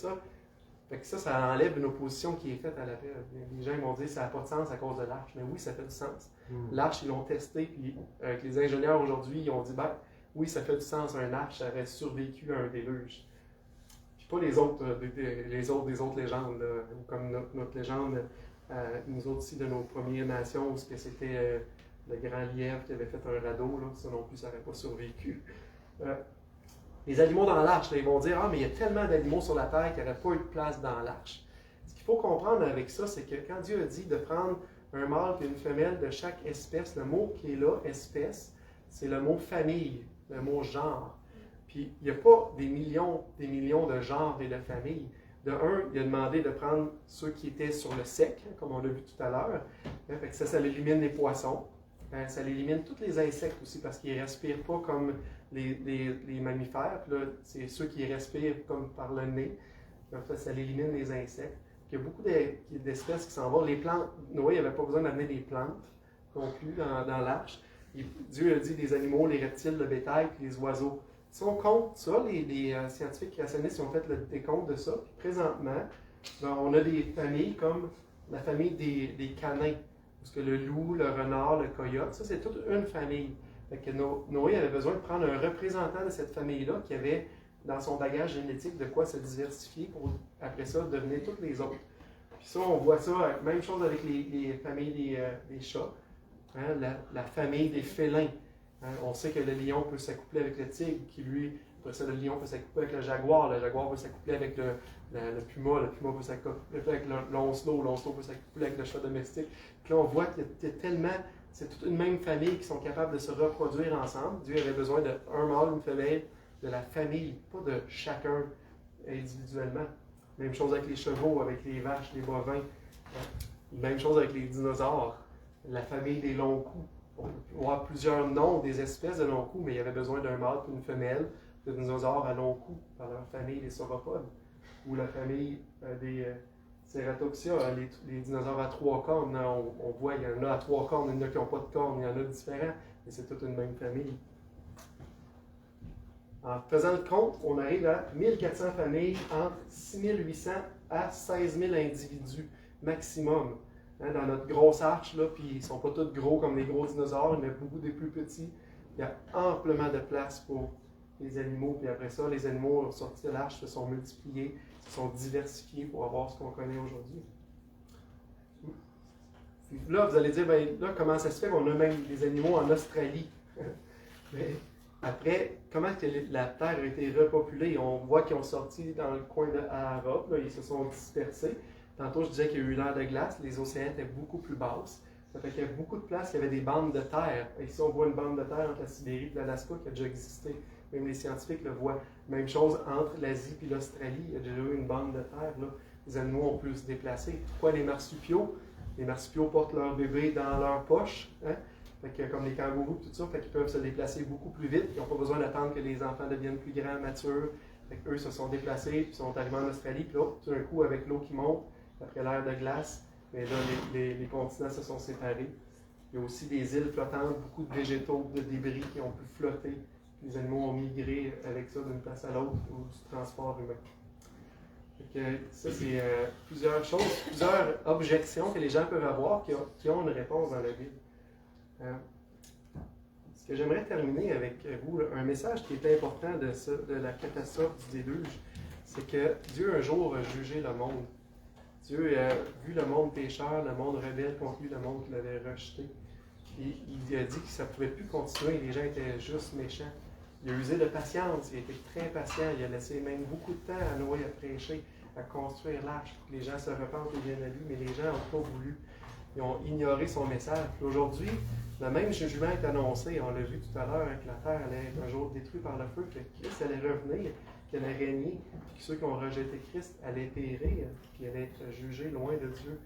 ça enlève une opposition qui est faite à la paix. Les gens vont dire que ça n'a pas de sens à cause de l'arche. Mais oui, ça fait du sens. L'arche, ils l'ont testé, puis avec les ingénieurs aujourd'hui, ils ont dit, ben oui, ça fait du sens, un arche, ça aurait survécu à un déluge. Puis pas les autres des autres légendes, là, comme notre légende, nous autres ici, de nos Premières Nations, où c'était le grand lièvre qui avait fait un radeau, là, ça non plus, ça n'aurait pas survécu. Les animaux dans l'arche, ils vont dire, ah, mais il y a tellement d'animaux sur la terre qu'il n'y aurait pas eu de place dans l'arche. Ce qu'il faut comprendre avec ça, c'est que quand Dieu a dit de prendre un mâle et une femelle de chaque espèce, le mot qui est là, espèce, c'est le mot famille, le mot genre. Puis il n'y a pas des millions de genres et de familles. De un, il a demandé de prendre ceux qui étaient sur le sec, comme on l'a vu tout à l'heure. Fait que ça élimine les poissons. Ça élimine tous les insectes aussi, parce qu'ils ne respirent pas comme les mammifères. Puis là, c'est ceux qui respirent comme par le nez. En fait, ça élimine les insectes. Il y a beaucoup d'espèces qui s'en vont. Les plantes, Noé n'avait pas besoin d'amener des plantes non plus dans l'arche. Dieu a dit des animaux, les reptiles, le bétail, puis les oiseaux. Si on compte ça, les scientifiques créationnistes ont fait le décompte de ça. Puis présentement, on a des familles comme la famille des canins. Parce que le loup, le renard, le coyote, ça c'est toute une famille. Fait que Noé avait besoin de prendre un représentant de cette famille-là qui avait dans son bagage génétique de quoi se diversifier pour après ça devenir toutes les autres. Puis ça, on voit ça, même chose avec les familles des chats, hein, la famille des félins. Hein, on sait que le lion peut s'accoupler avec le tigre, qui lui, après ça, le lion peut s'accoupler avec le jaguar peut s'accoupler avec le puma peut s'accoupler avec l'onceau peut s'accoupler avec le chat domestique. Puis là, on voit qu'il y a tellement, c'est toute une même famille qui sont capables de se reproduire ensemble. Dieu avait besoin d'un mâle, une femelle, de la famille, pas de chacun individuellement. Même chose avec les chevaux, avec les vaches, les bovins. Même chose avec les dinosaures, la famille des longs coups. On peut avoir plusieurs noms des espèces de longs coups, mais il y avait besoin d'un mâle et une femelle de dinosaures à long cou, par leur famille des sauropodes. Ou la famille des Ceratopsia, les dinosaures à 3 cornes. On voit, il y en a à 3 cornes, il y en a qui n'ont pas de cornes, il y en a différents, mais c'est toute une même famille. En faisant le compte, on arrive à 1400 familles, entre 6800 à 16 000 individus maximum. Hein, dans notre grosse arche, là, puis ils ne sont pas tous gros comme les gros dinosaures, il y en a beaucoup des plus petits. Il y a amplement de place pour les animaux, puis après ça, les animaux sortis de l'arche se sont multipliés, se sont diversifiés pour avoir ce qu'on connaît aujourd'hui. Puis là, vous allez dire, ben, là, comment ça se fait qu'on a même des animaux en Australie? Mais après, comment est-ce que la Terre a été repopulée? On voit qu'ils ont sorti dans le coin de Ararat, là, ils se sont dispersés. Tantôt, je disais qu'il y a eu l'ère de glace, les océans étaient beaucoup plus basses. Ça fait qu'il y a beaucoup de place, il y avait des bandes de terre. Et ici, on voit une bande de terre entre la Sibérie et l'Alaska qui a déjà existé. Même les scientifiques le voient. Même chose entre l'Asie et l'Australie, il y a déjà eu une bande de terre. Là. Les animaux ont pu se déplacer. Pourquoi les marsupiaux? Les marsupiaux portent leur bébé dans leur poche, hein? Fait que, comme les kangourous, tout ça, fait qu'ils peuvent se déplacer beaucoup plus vite. Ils n'ont pas besoin d'attendre que les enfants deviennent plus grands, matures. Fait qu'eux se sont déplacés, puis sont arrivés en Australie. Puis là, tout d'un coup, avec l'eau qui monte, après l'ère de glace, mais là, les continents se sont séparés. Il y a aussi des îles flottantes, beaucoup de végétaux, de débris qui ont pu flotter. Les animaux ont migré avec ça d'une place à l'autre ou du transport humain. Fait que ça, c'est plusieurs choses, plusieurs objections que les gens peuvent avoir qui ont une réponse dans la Bible. Ce que j'aimerais terminer avec vous, un message qui est important de la catastrophe du déluge, c'est que Dieu un jour a jugé le monde. Dieu a vu le monde pécheur, le monde rebelle contre lui, le monde qui l'avait rejeté. Et il a dit que ça ne pouvait plus continuer, les gens étaient juste méchants. Il a usé de patience, il a été très patient, il a laissé même beaucoup de temps à Noé à prêcher, à construire l'arche pour que les gens se repentent et viennent à lui, mais les gens n'ont pas voulu. Ils ont ignoré son message. Puis aujourd'hui, Le même jugement est annoncé, on l'a vu tout à l'heure, que la terre allait être un jour détruite par le feu, que Christ allait revenir, qu'il allait régner, puis que ceux qui ont rejeté Christ allaient périr, puis allaient être jugés loin de Dieu,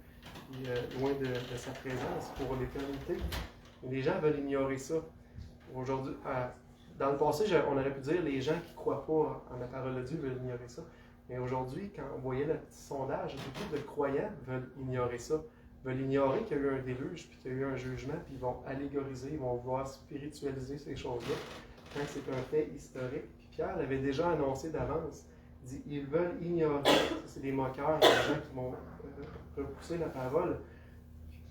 puis loin de sa présence pour l'éternité. Et les gens veulent ignorer ça. Aujourd'hui, dans le passé, on aurait pu dire les gens qui ne croient pas en la parole de Dieu veulent ignorer ça. Mais aujourd'hui, quand on voyait le petit sondage, beaucoup de croyants veulent ignorer ça. Veulent ignorer qu'il y a eu un déluge, puis qu'il y a eu un jugement, puis ils vont allégoriser, ils vont vouloir spiritualiser ces choses-là, quand c'est un fait historique. Puis Pierre l'avait déjà annoncé d'avance. Il dit, ils veulent ignorer. Ça, c'est des moqueurs, des gens qui vont repousser la parole.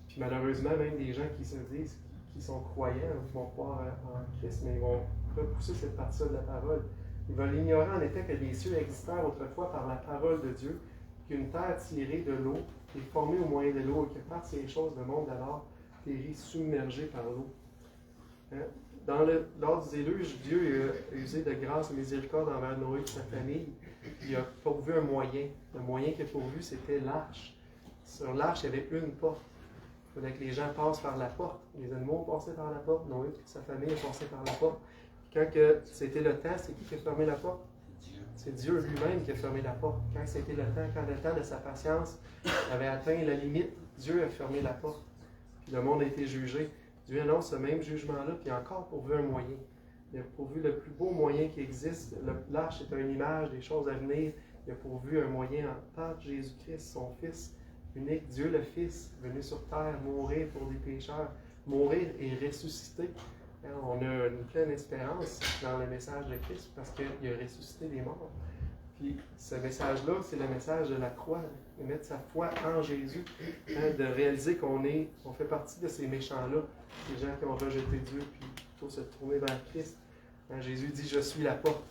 Puis malheureusement, même des gens qui se disent qu'ils sont croyants, qui vont croire en Christ, mais ils vont repousser cette partie-là de la parole. Ils veulent ignorer en effet que les cieux existèrent autrefois par la parole de Dieu, qu'une terre tirée de l'eau est formée au moyen de l'eau et que par ces choses, le monde alors périt submergé par l'eau. Lors du déluge, Dieu a usé de grâce et miséricorde envers Noé et sa famille. Il a pourvu un moyen. Le moyen qu'il a pourvu, c'était l'arche. Sur l'arche, il y avait une porte. Il fallait que les gens passent par la porte. Les animaux passaient par la porte. Noé et sa famille a passé par la porte. Quand c'était le temps, c'est qui a fermé la porte? C'est Dieu lui-même qui a fermé la porte. Quand c'était le temps, quand le temps de sa patience avait atteint la limite, Dieu a fermé la porte. Puis le monde a été jugé. Dieu annonce ce même jugement-là, puis encore pourvu un moyen. Il a pourvu le plus beau moyen qui existe. L'arche est une image des choses à venir. Il a pourvu un moyen par Jésus-Christ, son Fils unique, Dieu le Fils, venu sur terre, mourir pour des pécheurs, mourir et ressusciter. On a une pleine espérance dans le message de Christ parce qu'il a ressuscité des morts. Puis ce message-là, c'est le message de la croix, de mettre sa foi en Jésus, de réaliser qu'on fait partie de ces méchants-là, ces gens qui ont rejeté Dieu, puis plutôt se tourner vers Christ. Jésus dit « Je suis la porte ».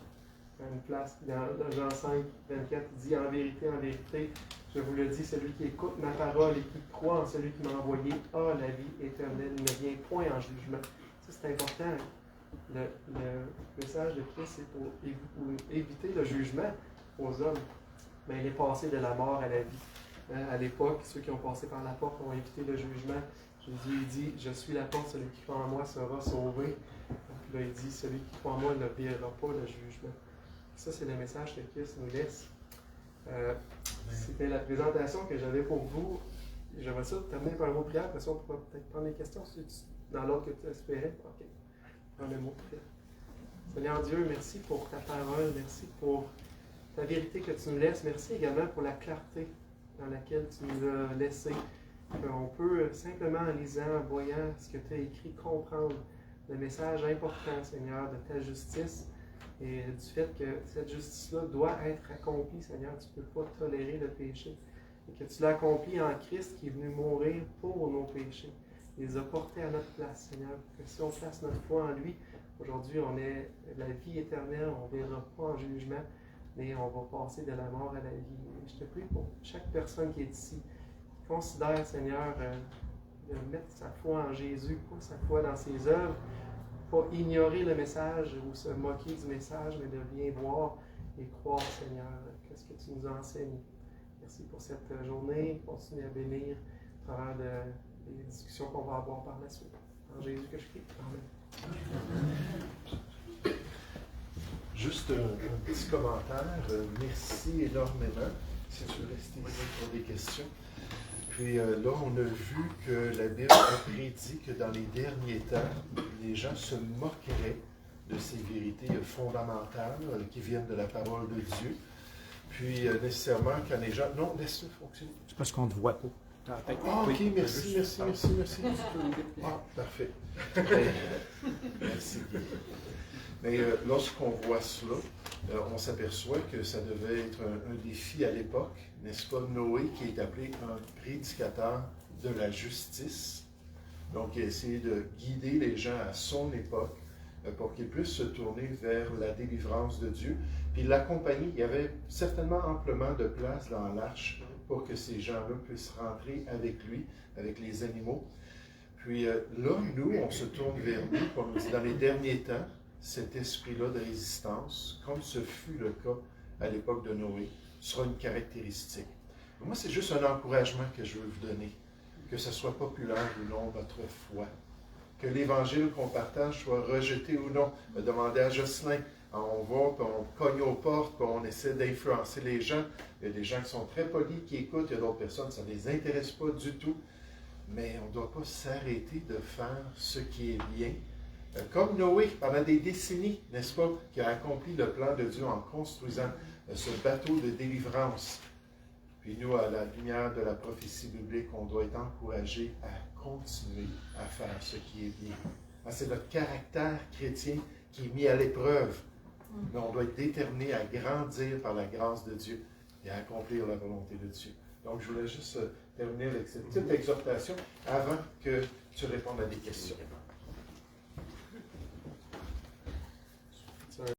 Une place dans Jean 5, 24, il dit « En vérité, je vous le dis, celui qui écoute ma parole et qui croit en celui qui m'a envoyé a la vie éternelle, il ne vient point en jugement. » Ça, c'est important. Le message de Christ, c'est pour éviter le jugement aux hommes. Mais il est passé de la mort à la vie. À l'époque, ceux qui ont passé par la porte ont évité le jugement. Jésus dit, je suis la porte, celui qui croit en moi sera sauvé. Puis là, il dit, celui qui croit en moi ne verra pas le jugement. Ça, c'est le message que Christ nous laisse. C'était la présentation que j'avais pour vous. J'aimerais ça terminer par un mot de prière, après ça, on pourra peut-être prendre des questions dans l'ordre que tu espérais. OK. Prends le mot de prière. Seigneur Dieu, merci pour ta parole, merci pour ta vérité que tu nous laisses. Merci également pour la clarté dans laquelle tu nous as laissé. On peut simplement en lisant, en voyant ce que tu as écrit, comprendre le message important, Seigneur, de ta justice et du fait que cette justice-là doit être accomplie, Seigneur. Tu ne peux pas tolérer le péché. Et que tu l'as accompli en Christ qui est venu mourir pour nos péchés. Il les a portés à notre place, Seigneur. Que si on place notre foi en lui, aujourd'hui on est la vie éternelle, on ne verra pas en jugement, mais on va passer de la mort à la vie. Et je te prie pour chaque personne qui est ici, considère, Seigneur, de mettre sa foi en Jésus, pas sa foi dans ses œuvres, pas ignorer le message ou se moquer du message, mais de bien voir et croire, Seigneur, qu'est-ce que tu nous enseignes. Merci pour cette journée. Continue à bénir à travers les discussions qu'on va avoir par la suite. En Jésus que je prie. Amen. Juste un petit commentaire. Merci énormément. Si tu veux rester ici pour des questions. Puis là, on a vu que la Bible a prédit que dans les derniers temps, les gens se moqueraient de ces vérités fondamentales qui viennent de la parole de Dieu. Puis nécessairement, quand les gens... Non, laisse-le fonctionner. C'est parce qu'on ne te voit pas. Ah, ok, merci. Ah, parfait. Merci. Mais lorsqu'on voit cela, on s'aperçoit que ça devait être un défi à l'époque, n'est-ce pas? Noé, qui est appelé un prédicateur de la justice. Donc, il a essayé de guider les gens à son époque pour qu'ils puissent se tourner vers la délivrance de Dieu. Puis l'accompagner, il y avait certainement amplement de place dans l'arche pour que ces gens-là puissent rentrer avec lui, avec les animaux. Puis là, nous, on se tourne vers lui, comme on dit, dans les derniers temps, cet esprit-là de résistance, comme ce fut le cas à l'époque de Noé, sera une caractéristique. Moi, c'est juste un encouragement que je veux vous donner, que ce soit populaire ou non, votre foi. que l'Évangile qu'on partage soit rejeté ou non. Demandez à Jocelyn. On va, puis on cogne aux portes, puis on essaie d'influencer les gens. Il y a des gens qui sont très polis, qui écoutent, il y a d'autres personnes, ça ne les intéresse pas du tout. Mais on ne doit pas s'arrêter de faire ce qui est bien. Comme Noé, pendant des décennies, n'est-ce pas, qui a accompli le plan de Dieu en construisant ce bateau de délivrance. Puis nous, à la lumière de la prophétie biblique, on doit être encouragés à continuer à faire ce qui est bien. C'est notre caractère chrétien qui est mis à l'épreuve. Mais on doit être déterminé à grandir par la grâce de Dieu et à accomplir la volonté de Dieu. Donc, je voulais juste terminer avec cette petite exhortation avant que tu répondes à des questions.